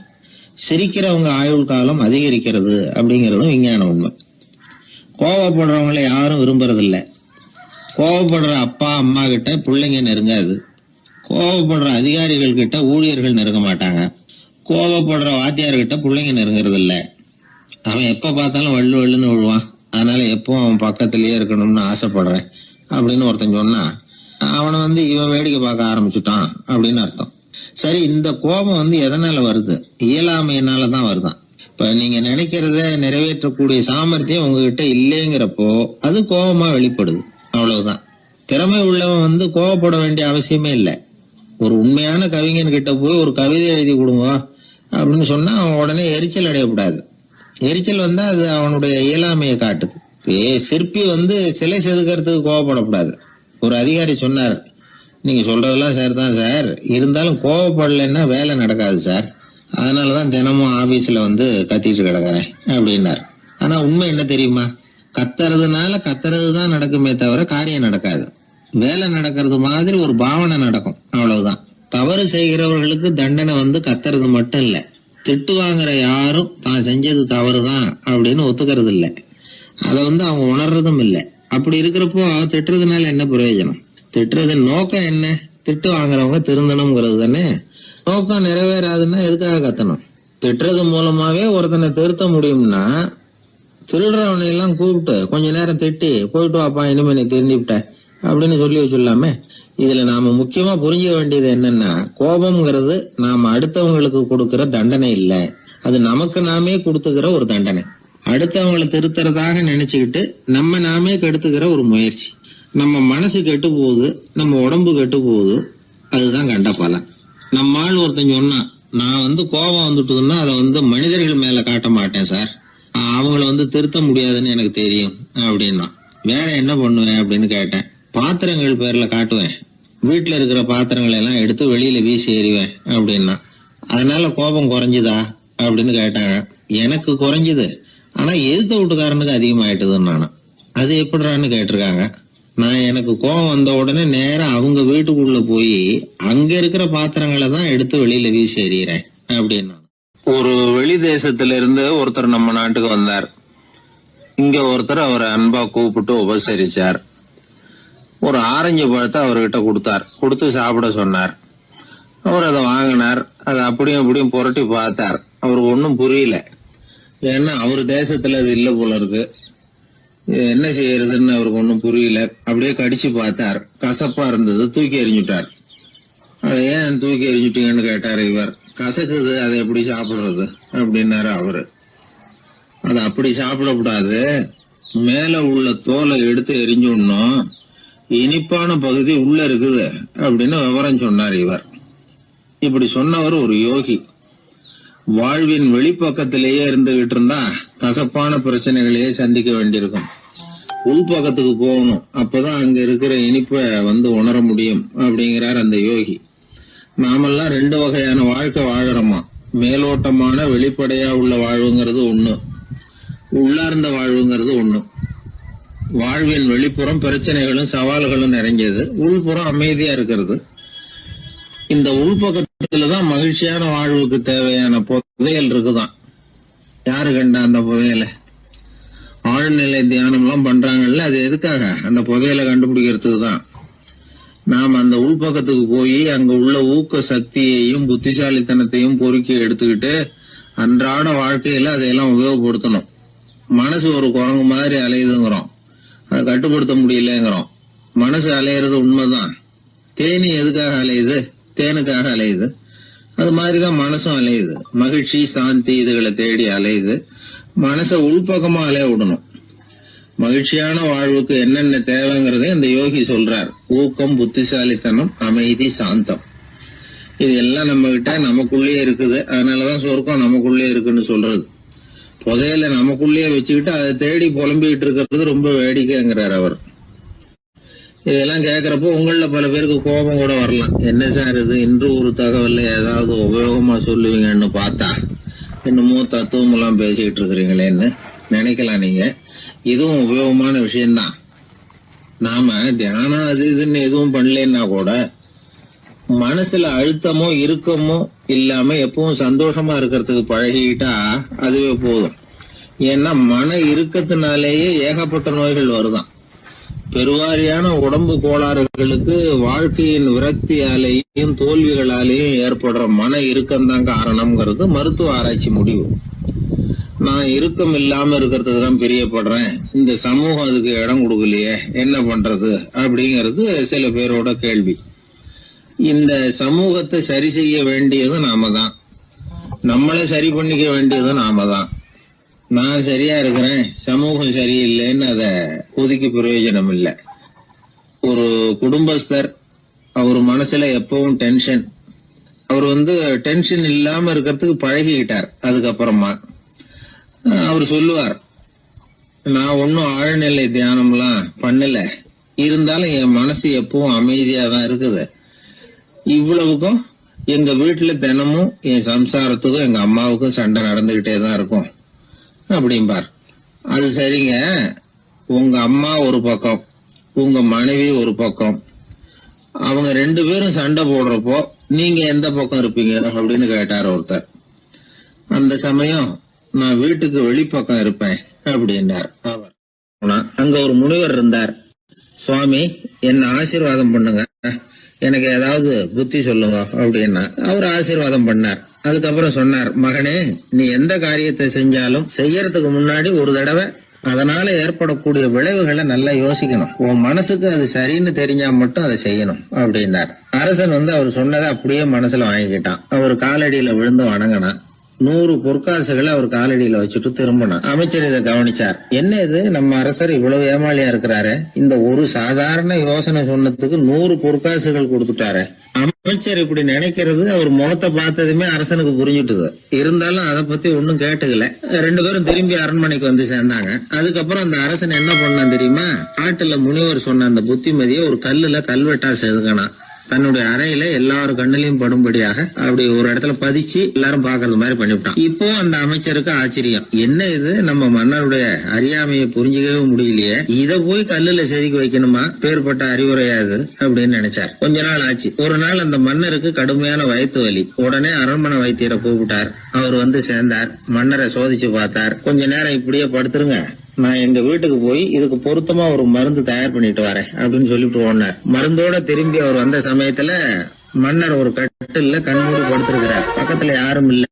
சிரிக்கிறவங்க ஆயுள் காலம் அதிகரிக்கிறது அப்படிங்கறதும் விஞ்ஞான உண்மை. கோபப்படுறவங்களை யாரும் விரும்புறதில்ல. கோபப்படுற அப்பா அம்மா கிட்ட பிள்ளைங்க நெருங்காது. கோபப்படுற அதிகாரிகள் கிட்ட ஊழியர்கள் நெருங்க மாட்டாங்க. கோபப்படுற வாத்தியார்கிட்ட பிள்ளைங்க நெருங்குறது இல்ல. அவன் எப்ப பார்த்தாலும் வள்ளு வள்ளுன்னு விழுவான். அதனால எப்போ அவன் பக்கத்திலேயே இருக்கணும்னு ஆசைப்படுறேன் அப்படின்னு ஒருத்தன் சொன்னா அவனை இவன் வேடிக்கை பார்க்க ஆரம்பிச்சுட்டான் அப்படின்னு அர்த்தம். சரி, இந்த கோபம் எதனால வருது? இயலாமையினாலதான் வருதான். இப்ப நீங்க நினைக்கிறத நிறைவேற்றக்கூடிய சாமர்த்தியம் உங்ககிட்ட இல்லைங்கிறப்போ அது கோபமா வெளிப்படுது, அவ்வளவுதான். திறமை உள்ளவன் கோபப்பட வேண்டிய அவசியமே இல்லை. ஒரு உண்மையான கவிஞன் கிட்ட போய் ஒரு கவிதை எழுதி கொடுங்க அப்படின்னு சொன்னா அவன் உடனே எரிச்சல் அடையக்கூடாது. எரிச்சல் வந்தா அது அவனுடைய இயலாமையை காட்டுது. சிற்பி சிலை செதுக்கிறதுக்கு கோபப்படக்கூடாது. ஒரு அதிகாரி சொன்னார், நீங்க சொல்றதெல்லாம் சார் தான் சார், இருந்தாலும் கோபப்படலைன்னா வேலை நடக்காது சார், அதனாலதான் தினமும் ஆபீஸ்ல கத்திட்டு கிடக்குறேன் அப்படின்னார். ஆனா உண்மை என்ன தெரியுமா? கத்துறதுனால கத்துறதுதான் நடக்குமே தவிர காரியம் நடக்காது. வேலை நடக்கிறது மாதிரி ஒரு பாவனை நடக்கும், அவ்வளவுதான். தவறு செய்கிறவர்களுக்கு தண்டனை கத்துறது மட்டும் இல்ல, திட்டு வாங்குற யாரும் தான் செஞ்சது தவறுதான் அப்படின்னு ஒத்துக்கிறது இல்ல. அத அவங்க உணர்றதும் இல்ல. அப்படி இருக்கிறப்போ திட்டுறதுனால என்ன பிரயோஜனம்? திட்டுறதன் நோக்கம் என்ன? திட்டு வாங்குறவங்க திருந்தணும்ங்கிறது தானே. நோக்கம் நிறைவேறாதுன்னா எதுக்காக கத்தணும்? திட்டுறது மூலமாவே ஒருத்தனை திருத்த முடியும்னா திருடுறவனை எல்லாம் கூப்பிட்டு கொஞ்ச நேரம் திட்டி போயிட்டு வாப்பா, இனிமே நீ திருந்திவிட்ட அப்படின்னு சொல்லி வச்சுடலாமே. இதுல நாம முக்கியமா புரிஞ்ச வேண்டியது என்னன்னா, கோபம்ங்கிறது நாம அடுத்தவங்களுக்கு கொடுக்கிற தண்டனை இல்ல, அது நமக்கு நாமே கொடுத்துக்கிற ஒரு தண்டனை. அடுத்தவங்களை திருத்துறதாக நினைச்சுக்கிட்டு நம்ம நாமே கெடுத்துக்கிற ஒரு முயற்சி. நம்ம மனசு கெட்டு போகுது, நம்ம உடம்பு கெட்டு போகுது, அதுதான் கண்ட பலன். நம்ம ஆள் ஒருத்தன் சொன்னா, நான் கோபம் வந்துட்டுதுன்னா அதை மனிதர்கள் மேல காட்ட மாட்டேன் சார், அவங்கள திருத்த முடியாதுன்னு எனக்கு தெரியும் அப்படின்னா. வேற என்ன பண்ணுவேன் அப்படின்னு கேட்டேன். பாத்திரங்கள் பேர்ல காட்டுவேன், வீட்டுல இருக்கிற பாத்திரங்களை எல்லாம் எடுத்து வெளியில வீசி எறிவேன் அப்படின்னா. அதனால கோபம் குறைஞ்சுதா அப்படின்னு கேட்டாங்க. எனக்கு குறைஞ்சுது, ஆனா எதிர்த்த வீட்டுக்காரனுக்கு அதிகமாயிட்டுதுன்னு நானும். அது எப்படிறான்னு கேட்டிருக்காங்க. நான் எனக்கு கோபம் வந்த உடனே நேரா அவங்க வீட்டுக்குள்ள போய் அங்க இருக்கிற பாத்திரங்களை தான் எடுத்து வெளியில வீசி எறிகிறேன் அப்படின்னா. ஒரு வெளி தேசத்துல இருந்து ஒருத்தர் நம்ம நாட்டுக்கு வந்தார். இங்க ஒருத்தர் அவரை அன்பா கூப்பிட்டு உபசரிச்சார். ஒரு ஆரஞ்சு பழத்தை அவர்கிட்ட கொடுத்தார். கொடுத்து சாப்பிட சொன்னார். அவர் அதை வாங்கினார். அதை அப்படியும் புரட்டி பார்த்தார். அவருக்கு ஒன்னும் புரியல. ஏன்னா அவர் தேசத்துல அது இல்ல போல இருக்கு. என்ன செய்யறதுன்னு அவருக்கு ஒன்னும் புரியல. அப்படியே கடிச்சு பார்த்தார். கசப்பா இருந்தது. தூக்கி எறிஞ்சுட்டார். அதை ஏன் தூக்கி எறிஞ்சுட்டீங்கன்னு கேட்டாரு இவர். கசக்குது, அதை எப்படி சாப்பிடுறது அப்படின்னாரு அவரு. அது அப்படி சாப்பிடக்கூடாது, மேல உள்ள தோலை எடுத்து எரிஞ்சுடணும், இனிப்பான பகுதி உள்ள இருக்குது அப்படின்னு விவரம் சொன்னார் இவர். இப்படி சொன்னவர் ஒரு யோகி. வாழ்வின் வெளிப்பக்கத்திலேயே இருந்துகிட்டு இருந்தா கசப்பான பிரச்சனைகளையே சந்திக்க வேண்டியிருக்கும். உள்பக்கத்துக்கு போகணும், அப்பதான் அங்க இருக்கிற இனிப்பை உணர முடியும் அப்படிங்கிறார் அந்த யோகி. நாமெல்லாம் 2 வகையான வாழ்க்கை வாழறோமா. மேலோட்டமான வெளிப்படையா உள்ள வாழ்வுங்கிறது ஒண்ணு, உள்ளார்ந்த வாழ்வுங்கிறது ஒண்ணு. வாழ்வின் வெளிப்புறம் பிரச்சனைகளும் சவால்களும் நிறைஞ்சது, உள்புறம் அமைதியா இருக்கிறது. இந்த உள்பக்கத்துலதான் மகிழ்ச்சியான வாழ்வுக்கு தேவையான புதையல் இருக்குதான். யாரு கண்டா அந்த புதையலை? ஆழ்நிலை தியானம் எல்லாம் பண்றாங்கல்ல, அது எதுக்காக? அந்த புதையலை கண்டுபிடிக்கிறதுக்கு தான். நாம் அந்த உள்பக்கத்துக்கு போய் அங்க உள்ள ஊக்க சக்தியையும் புத்திசாலித்தனத்தையும் பொறுக்கி எடுத்துக்கிட்டு அன்றாட வாழ்க்கையில அதையெல்லாம் உபயோகப்படுத்தணும். மனசு ஒரு குரங்கு மாதிரி அலையுதுங்கிறோம், அதை கட்டுப்படுத்த முடியலங்கிறோம். மனசு அலையிறது உண்மைதான். தேனி எதுக்காக அலையுது? தேனுக்காக அலையுது. அது மாதிரிதான் மனசும் அலையுது. மகிழ்ச்சி, சாந்தி இதுகளை தேடி அலையுது. மனசை உள்பக்கமா அலைய விடணும். மகிழ்ச்சியான வாழ்வுக்கு என்னென்ன தேவைங்கிறத இந்த யோகி சொல்றார். ஊக்கம், புத்திசாலித்தனம், அமைதி, சாந்தம். இது எல்லாம் நம்ம கிட்ட நமக்குள்ளேயே இருக்குது. அதனாலதான் சொர்க்கம் நமக்குள்ளே இருக்குன்னு சொல்றது. புதையல நமக்குள்ளேயே வச்சுக்கிட்டு அதை தேடி புலம்பிக்கிட்டு இருக்கிறது ரொம்ப வேடிக்கைங்கிறார் அவர். இதெல்லாம் கேக்குறப்போ உங்கள பல பேருக்கு கோபம் கூட வரலாம். என்ன சார் இது, இன்று ஒரு தகவல்ல ஏதாவது உபயோகமா சொல்லுவீங்கன்னு பார்த்தா என்னமோ தத்துவம் எல்லாம் பேசிக்கிட்டு இருக்கிறீங்களேன்னு நினைக்கலாம் நீங்க. இதுவும் உபயோகமான விஷயம்தான். நாம தியானம் அது இதுன்னு எதுவும் பண்ணலன்னா கூட மனசுல அழுத்தமோ இறுக்கமோ இல்லாம எப்பவும் சந்தோஷமா இருக்கிறதுக்கு பழகிக்கிட்டா அதுவே போதும். ஏன்னா மன இறுக்கத்தினாலேயே ஏகப்பட்ட நோய்கள் வருதான். பெருவாரியான உடம்பு கோளாறுகளுக்கு வாழ்க்கையின் விரக்தியாலேயும் தோல்விகளாலேயும் ஏற்படுற மன இறுக்கம்தான் காரணம்ங்கிறது மருத்துவ ஆராய்ச்சி முடிவு. நான் இறுக்கம் இல்லாம இருக்கிறதுக்கு தான் பிரியப்படுறேன், இந்த சமூகம் அதுக்கு இடம் கொடுக்கலையே, என்ன பண்றது அப்படிங்கிறது சில பேரோட கேள்வி. இந்த சமூகத்தை சரி செய்ய வேண்டியது நாம தான். நம்மளை சரி பண்ணிக்க வேண்டியது நாம தான். நான் சரியா இருக்கிறேன், சமூகம் சரியில்லைன்னு அத ஒதுக்கி பிரயோஜனம் இல்லை. ஒரு குடும்பஸ்தர், அவர் மனசுல எப்பவும் டென்ஷன். அவர் டென்ஷன் இல்லாம இருக்கிறதுக்கு பழகிக்கிட்டார். அதுக்கப்புறமா அவர் சொல்லுவார், நான் ஒன்னும் ஆழ்நிலை தியானம்லாம் பண்ணல, இருந்தாலும் என் மனசு எப்பவும் அமைதியா தான் இருக்குது. இவ்வளவுக்கும் எங்க வீட்டுல தினமும் என் சம்சாரத்துக்கும் எங்க அம்மாவுக்கும் சண்டை நடந்துகிட்டே தான் இருக்கும் அப்படிம்பார். அது சரிங்க, உங்க அம்மா ஒரு பக்கம், உங்க மனைவி ஒரு பக்கம், அவங்க 2 பேரும் சண்டை போடுறப்போ நீங்க எந்த பக்கம் இருப்பீங்க அப்படின்னு கேட்டார் ஒருத்தர். அந்த சமயம் நான் வீட்டுக்கு வெளிப்பக்கம் இருப்பேன் அப்படின்னார் அவர். அங்க ஒரு முனிவர் இருந்தார். சுவாமி, என்ன ஆசீர்வாதம் பண்ணுங்க, எனக்கு ஏதாவது புத்தி சொல்லுங்க அப்படின்னா அவர் ஆசீர்வாதம் பண்ணார். அதுக்கப்புறம் சொன்னார், மகனே, நீ எந்த காரியத்தை செஞ்சாலும் செய்யறதுக்கு முன்னாடி ஒரு தடவை அதனால ஏற்படக்கூடிய விளைவுகளை நல்லா யோசிக்கணும். உன் மனசுக்கு அது சரின்னு தெரிஞ்சா மட்டும் அதை செய்யணும் அப்படின்னார். அரசன் அவர் சொன்னதை அப்படியே மனசுல வாங்கிக்கிட்டான். அவர் காலடியில விழுந்து வணங்கினான். 100 பொற்காசுகளை அவர் காலடியில வச்சுட்டு திரும்பினான். அமைச்சர் இதை கவனிச்சார். என்ன இது, நம்ம அரசர் இவ்வளவு ஏமாளியா இருக்கிறாரு, இந்த ஒரு சாதாரண யோசனை சொன்னதுக்கு 100 பொற்காசுகள் கொடுத்துட்டாரு. அமைச்சர் இப்படி நினைக்கிறது அவர் முகத்தை பார்த்ததுமே அரசனுக்கு புரிஞ்சுட்டுது. இருந்தாலும் அதை பத்தி ஒன்னும் கேட்டுக்கல. 2 பேரும் திரும்பி அரண்மனைக்கு வந்து சேர்ந்தாங்க. அதுக்கப்புறம் அந்த அரசன் என்ன பண்ணான் தெரியுமா? காட்டுல முனிவர் சொன்ன அந்த புத்திமதியை ஒரு கல்லுல கல்வெட்டா செதுக்கினான். தன்னுடைய அறையில எல்லாரும் கண்ணிலையும் படும்படியாக அப்படி ஒரு இடத்துல பதிச்சு எல்லாரும் பாக்குறது மாதிரி பண்ணிவிட்டான். இப்போ அந்த அமைச்சருக்கு ஆச்சரியம், என்ன இது, நம்ம மன்னருடைய அறியாமையை புரிஞ்சுக்கவே முடியலையே, இத போய் கல்லுல செதுக்கி வைக்கணுமா, பேர்பட்ட அறிவுரையாது அப்படின்னு நினைச்சார். கொஞ்ச நாள் ஆச்சு. ஒரு நாள் அந்த மன்னருக்கு கடுமையான வயிற்று வலி. உடனே அரண்மனை வைத்தியரை கூப்பிட்டார். அவர் வந்து சேர்ந்தார். மன்னரை சோதிச்சு பார்த்தார். கொஞ்ச நேரம் இப்படியே படுத்துருங்க, நான் எங்க வீட்டுக்கு போய் இதுக்கு பொருத்தமா ஒரு மருந்து தயார் பண்ணிட்டு வரேன் அப்படின்னு சொல்லிட்டு ஓடினார். மருந்தோட திரும்பி அவர் வந்த சமயத்துல மன்னர் ஒரு கட்டில்ல கண்மூடி படுத்திருக்கிறார். பக்கத்துல யாரும் இல்ல.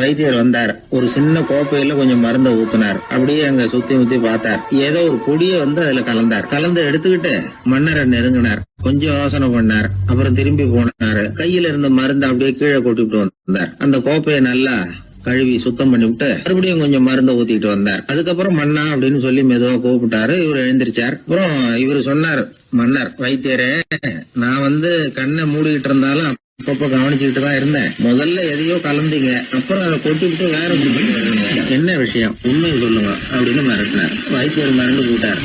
வைத்தியர் வந்தார். ஒரு சின்ன கோப்பையில கொஞ்சம் மருந்தை ஊத்தினார். அப்படியே அங்க சுத்தி முத்தி பார்த்தார். ஏதோ ஒரு பொடியை வந்து அதுல கலந்தார். கலந்து எடுத்துக்கிட்டு மன்னரை நெருங்கினார். கொஞ்சம் யோசனை பண்ணார். அப்புறம் திரும்பி போனாரு. கையில இருந்த மருந்து அப்படியே கீழே கொட்டிட்டு வந்தார். அந்த கோப்பையை நல்லா கழுவி சுத்தம் பண்ணி விட்டு மறுபடியும் கொஞ்சம் மருந்தை ஊத்திட்டு வந்தார். அதுக்கப்புறம் மன்னா அப்படின்னு சொல்லி மெதுவா கூப்பிட்டாரு. இவர் எழுந்திருச்சார். அப்புறம் இவரு சொன்னார், மன்னர் வைத்தியரே, நான் வந்து கண்ணை மூடிக்கிட்டு இருந்தாலும் அப்பப்ப கவனிச்சுக்கிட்டு தான் இருந்தேன். முதல்ல எதையோ கலந்தீங்க, அப்புறம் அதை கொட்டிவிட்டு வேற என்ன விஷயம், உண்மையை சொல்லுங்க அப்படின்னு மிரட்டினார். வைத்தியர் மிரண்டு போட்டார்.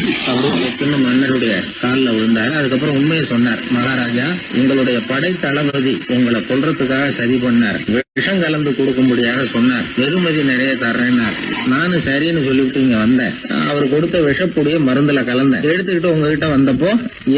அப்படின்னு மன்னருடைய காலில் விழுந்தார். அதுக்கப்புறம் உண்மையை சொன்னார். மகாராஜா, உங்களுடைய படை தளபதி உங்களை கொல்றதுக்காக சதி பண்ணார். விஷம் கலந்து கொடுக்கும்படியாக சொன்னார். வெகுமதி நிறைய தர்றேன்னார். நானும் சரின்னு சொல்லிவிட்டு இங்க வந்தேன். அவர் கொடுத்த விஷப்புடிய மருந்துல கலந்தேன். எடுத்துக்கிட்டு உங்ககிட்ட வந்தப்போ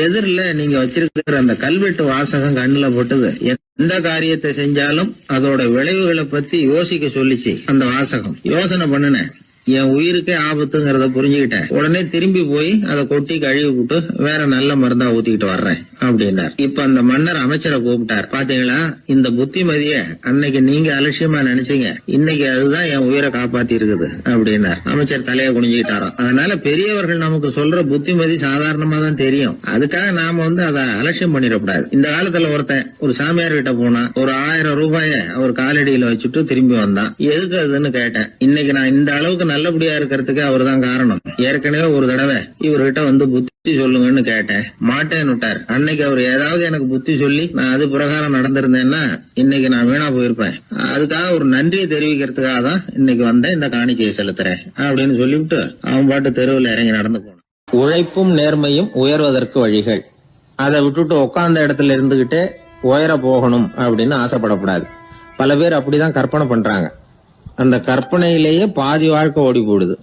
எதிரில நீங்க வச்சிருக்கிற அந்த கல்வெட்டு வாசகம் கண்ணுல போட்டது. எந்த காரியத்தை செஞ்சாலும் அதோட விளைவுகளை பத்தி யோசிக்க சொல்லிச்சு அந்த வாசகம். யோசனை பண்ணுனேன், என் உயிருக்கே ஆபத்துங்கிறத புரிஞ்சுக்கிட்டேன். உடனே திரும்பி போய் அதை கொட்டி கழுவி விட்டு வேற நல்ல மருந்தா ஊத்திக்கிட்டு வர்றேன் அப்படின்னார். இப்ப அந்த மன்னர் அமைச்சரை கூப்பிட்டார். பாத்தீங்களா, இந்த புத்திமதிய அன்னைக்கு நீங்க அலட்சியமா நினைச்சீங்க, இன்னைக்கு அதுதான் என் உயிரை காப்பாத்தி இருக்குது அப்படின்னார். அமைச்சர் தலையை குனிஞ்சுக்கிட்டாராம். அதனால பெரியவர்கள் நமக்கு சொல்ற புத்திமதி சாதாரணமா தான் தெரியும். அதுக்காக நாம வந்து அதை அலட்சியம் பண்ணிடக்கூடாது. இந்த காலத்துல ஒருத்தன் ஒரு சாமியார் கிட்ட போனா ஒரு 1000 ரூபாய அவர் காலடியில வச்சுட்டு திரும்பி வந்தான். எதுக்கு அதுன்னு கேட்டேன். இன்னைக்கு நான் இந்த அளவுக்கு நல்லபடியா இருக்கிறதுக்கு அவர் தான் காரணம். ஏற்கனவே ஒரு தடவை இவர்கிட்ட வந்து புத்தி சொல்லுங்கன்னு கேட்டேன், மாட்டேன்னு விட்டார். அன்னைக்கு அவர் ஏதாவது எனக்கு புத்தி சொல்லி நான் அது பிரகாரம் நடந்திருந்தேன்னா இன்னைக்கு நான் வீணா போயிருப்பேன். அதுக்காக ஒரு நன்றியை தெரிவிக்கிறதுக்காக தான் இன்னைக்கு வந்தேன், இந்த காணிக்கையை செலுத்துறேன் அப்படின்னு சொல்லிவிட்டு அவன் பாட்டு தெருவில் இறங்கி நடந்து போனான். உழைப்பும் நேர்மையும் உயர்வதற்கு வழிகள். அதை விட்டுட்டு உட்கார்ந்த இடத்துல இருந்துகிட்டே உயர போகணும் அப்படின்னு ஆசைப்படக்கூடாது. பல பேர் அப்படிதான் கற்பனை பண்றாங்க. அந்த கற்பனையிலேயே பாதி வாழ்க்கை ஓடி போடுது.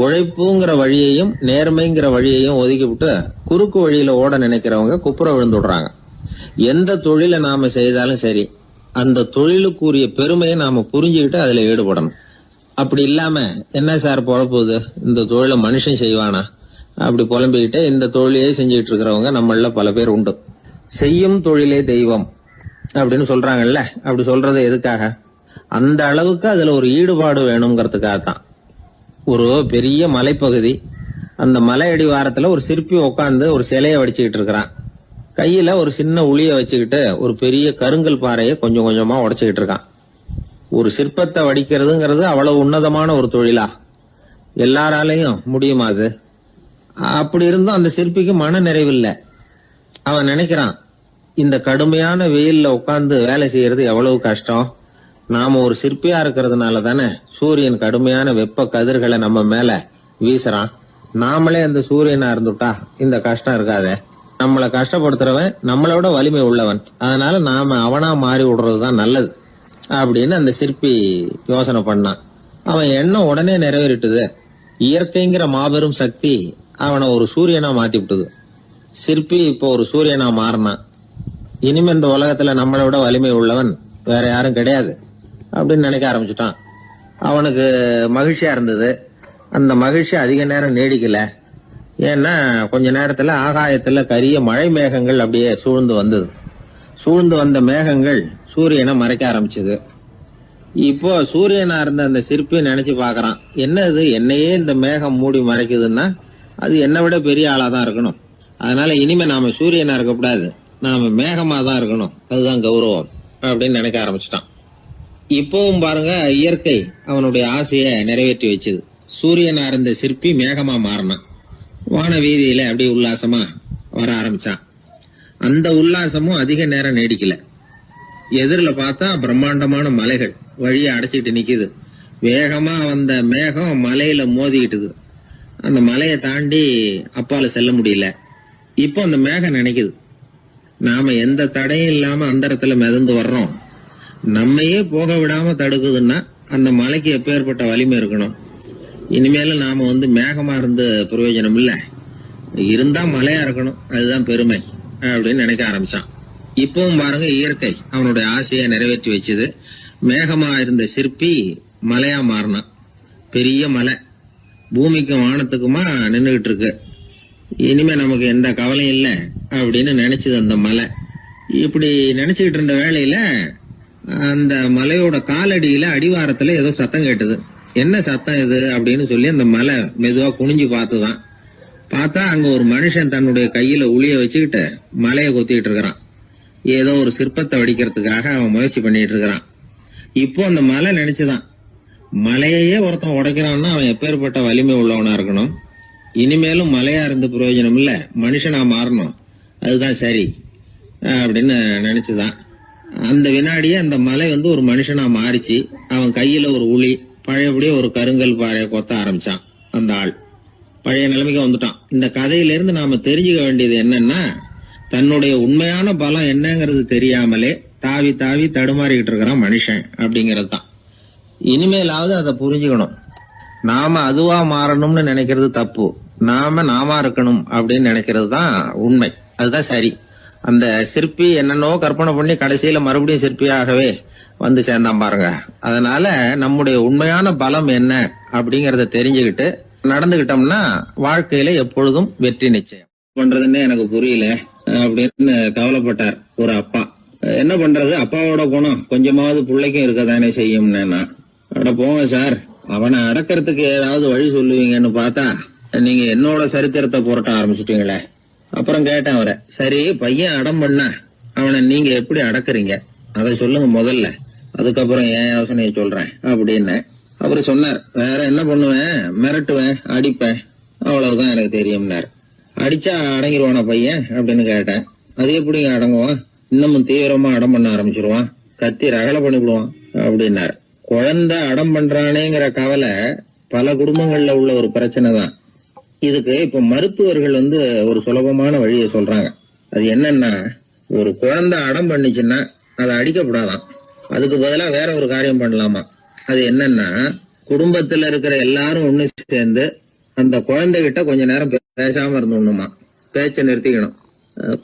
உழைப்புங்கிற வழியையும் நேர்மைங்கிற வழியையும் ஒதுக்கி விட்டு குறுக்கு வழியில ஓட நினைக்கிறவங்க குப்புற விழுந்துடுறாங்க. எந்த தொழிலை நாம செய்தாலும் சரி, அந்த தொழிலுக்குரிய பெருமையை நாம புரிஞ்சுக்கிட்டு அதுல ஈடுபடணும். அப்படி இல்லாம என்ன சார் பொழப்புது, இந்த தொழிலை மனுஷன் செய்வானா அப்படி புலம்பிக்கிட்டு இந்த தொழிலையே செஞ்சுக்கிட்டு இருக்கிறவங்க நம்மள பல பேர் உண்டு. செய்யும் தொழிலே தெய்வம் அப்படின்னு சொல்றாங்கல்ல, அப்படி சொல்றது எதுக்காக? அந்த அளவுக்கு அதுல ஒரு ஈடுபாடு வேணுங்கிறதுக்காக தான். ஒரு பெரிய மலைப்பகுதி, அந்த மலை அடிவாரத்துல ஒரு சிற்பி உட்காந்து ஒரு சிலையை வடிச்சுக்கிட்டு இருக்கிறான். கையில ஒரு சின்ன உளிய வச்சுக்கிட்டு ஒரு பெரிய கருங்கல் பாறையை கொஞ்சம் கொஞ்சமா உடைச்சுக்கிட்டு இருக்கான். ஒரு சிற்பத்தை வடிக்கிறதுங்கிறது அவ்வளவு உன்னதமான ஒரு தொழிலா? எல்லாராலையும் முடியுமா அது? அப்படி இருந்தும் அந்த சிற்பிக்கு மன நிறைவில்லை. அவன் நினைக்கிறான், இந்த கடுமையான வெயில்ல உட்கார்ந்து வேலை செய்யறது எவ்வளவு கஷ்டம். நாம ஒரு சிற்பியா இருக்கிறதுனால தானே சூரியன் கடுமையான வெப்ப கதிர்களை நம்ம மேல வீசுறான். நாமளே அந்த சூரியனா இருந்துட்டா இந்த கஷ்டம் இருக்காதே. நம்மளை கஷ்டப்படுத்துறவன் நம்மளோட வலிமை உள்ளவன். அதனால நாம அவனா மாறி விடுறதுதான் நல்லது அப்படின்னு அந்த சிற்பி யோசனை பண்ணான். அவன் எண்ணம் உடனே நிறைவேறிட்டுது. இயற்கைங்கிற மாபெரும் சக்தி அவனை ஒரு சூரியனா மாத்தி விட்டுது. சிற்பி இப்போ ஒரு சூரியனா மாறினான். இனிமே இந்த உலகத்துல நம்மளை விட வலிமை உள்ளவன் வேற யாரும் கிடையாது அப்படின்னு நினைக்க ஆரம்பிச்சுட்டான். அவனுக்கு மகிழ்ச்சியா இருந்தது. அந்த மகிழ்ச்சி அதிக நேரம் நீடிக்கல. ஏன்னா கொஞ்ச நேரத்துல ஆகாயத்துல கரிய மழை மேகங்கள் அப்படியே சூழ்ந்து வந்தது. சூழ்ந்து வந்த மேகங்கள் சூரியனை மறைக்க ஆரம்பிச்சது. இப்போ சூரியனா இருந்த அந்த சிற்பி நினைச்சு பாக்குறான், என்ன இது, என்னையே இந்த மேகம் மூடி மறைக்குதுன்னா அது என்னை விட பெரிய ஆளாதான் இருக்கணும். அதனால இனிமே நாம சூரியனா இருக்கக்கூடாது, நாம மேகமா தான் இருக்கணும், அதுதான் கௌரவம் அப்படின்னு நினைக்க ஆரம்பிச்சிட்டான். இப்பவும் பாருங்க, இயற்கை அவனுடைய ஆசையை நிறைவேற்றி வச்சது. சூரியனா இருந்த சிற்பி மேகமா மாறினான். வான வீதியில அப்படியே உல்லாசமா வர ஆரம்பிச்சான். அந்த உல்லாசமும் அதிக நேரம் நீடிக்கல. எதிரில் பார்த்தா பிரம்மாண்டமான மலைகள் வழியை அடைச்சிட்டு நிக்குது. வேகமா வந்த மேகம் மலையில மோதிக்கிட்டுது. அந்த மலையை தாண்டி அப்பால செல்ல முடியல. இப்போ அந்த மேகம் நினைக்குது, நாம எந்த தடையும் இல்லாம அந்தரத்துல மிதந்து வர்றோம். நம்மையே போக விடாம தடுக்குதுன்னா அந்த மலைக்கு எப்பேற்பட்ட வலிமை இருக்கணும். இனிமேல நாம மேகமா இருந்து பிரயோஜனம் இல்ல, இருந்தா மலையா இருக்கணும், அதுதான் பெருமை அப்படின்னு நினைக்க ஆரம்பிச்சான். இப்பவும் பாருங்க, இயற்கை அவனுடைய ஆசையை நிறைவேற்றி வச்சது. மேகமா இருந்த சிற்பி மலையா மாறினான். பெரிய மலை பூமிக்கும் வானத்துக்குமா நின்றுகிட்டு இருக்கு. இனிமே நமக்கு எந்த கவலையும் இல்லை அப்படின்னு நினைச்சது அந்த மலை. இப்படி நினைச்சுக்கிட்டு இருந்த வேளையில அந்த மலையோட காலடியில அடிவாரத்துல ஏதோ சத்தம் கேட்டது. என்ன சத்தம் இது அப்படின்னு சொல்லி அந்த மலை மெதுவா குனிஞ்சு பார்த்துதான். பார்த்தா அங்க ஒரு மனுஷன் தன்னுடைய கையில உளிய வச்சுக்கிட்டு மலையை கொத்திக்கிட்டு இருக்கிறான். ஏதோ ஒரு சிற்பத்தை வடிக்கிறதுக்காக அவன் முயற்சி பண்ணிட்டு இருக்கிறான். இப்போ அந்த மலை நினைச்சுதான், மலையையே ஒருத்தன் உடைக்கிறான்னா அவன் எப்பேற்பட்ட வலிமை உள்ளவனா இருக்கணும். இனிமேலும் மலையா இருந்து பிரயோஜனம் இல்ல, மனுஷனா மாறணும், அதுதான் சரி அப்படின்னு நினைச்சுதான். அந்த வினாடியே அந்த மலை ஒரு மனுஷனா மாறிச்சு. அவன் கையில ஒரு உளி, பழையபடியே ஒரு கருங்கல் பாறையை கொத்த ஆரம்பிச்சான். அந்த ஆள் பழைய நிலைமைக்கு வந்துட்டான். இந்த கதையில இருந்து நாம தெரிஞ்சுக்க வேண்டியது என்னன்னா, தன்னுடைய உண்மையான பலம் என்னங்கிறது தெரியாமலே தாவி தாவி தடுமாறிக்கிட்டு இருக்கிறான் மனுஷன் அப்படிங்கிறது தான். இனிமேலாவது அதை புரிஞ்சுக்கணும். நாம அதுவா மாறணும்னு நினைக்கிறது தப்பு, நாம இருக்கணும் அப்படின்னு நினைக்கிறது தான் உண்மை, அதுதான் சரி. அந்த சிற்பி என்னென்னோ கற்பனை பண்ணி கடைசியில மறுபடியும் சிற்பியாகவே வந்து சேர்ந்தான் பாருங்க. அதனால நம்முடைய உண்மையான பலம் என்ன அப்படிங்கறத தெரிஞ்சுக்கிட்டு நடந்துகிட்டோம்னா வாழ்க்கையில எப்பொழுதும் வெற்றி நிச்சயம். பண்றதுன்னு எனக்கு புரியல அப்படின்னு கவலைப்பட்டார் ஒரு அப்பா. என்ன பண்றது, அப்பாவோட குணம் கொஞ்சமாவது பிள்ளைக்கும் இருக்கதானே செய்யும்னா, அட போங்க சார், அவனை அடக்கிறதுக்கு ஏதாவது வழி சொல்லுவீங்கன்னு பார்த்தா நீங்க என்னோட சரித்திரத்தை புரட்ட ஆரம்பிச்சுட்டீங்களே. அப்புறம் கேட்டேன் அவரை, சரி பையன் அடம் பண்ண அவனை நீங்க எப்படி அடக்குறீங்க அதை சொல்லுங்க முதல்ல, அதுக்கப்புறம் என் யோசனையை சொல்றேன் அப்படின்னு. அவரு சொன்னார், வேற என்ன பண்ணுவேன், மிரட்டுவேன், அடிப்பேன், அவ்வளவுதான் எனக்கு தெரியும்னார். அடிச்சா அடங்கிடுவானா பையன் அப்படின்னு கேட்டேன். அது எப்படிங்க அடங்குவான், இன்னமும் தீவிரமா அடம் பண்ண ஆரம்பிச்சிருவான், கத்தி ரகலை பண்ணிவிடுவான் அப்படின்னாரு. குழந்தை அடம் பண்றானேங்கிற கவலை பல குடும்பங்கள்ல உள்ள ஒரு பிரச்சனை தான். இதுக்கு இப்ப மருத்துவர்கள் ஒரு சுலபமான வழியை சொல்றாங்க. அது என்னன்னா, ஒரு குழந்தை அடம் பண்ணிச்சுன்னா அதை அடிக்கப்படாதான், அதுக்கு பதிலா வேற ஒரு காரியம் பண்ணலாமா. அது என்னன்னா, குடும்பத்துல இருக்கிற எல்லாரும் ஒண்ணு சேர்ந்து அந்த குழந்தைகிட்ட கொஞ்ச நேரம் பேசாம இருந்தோம்னுமா, பேச்சை நிறுத்திக்கணும்.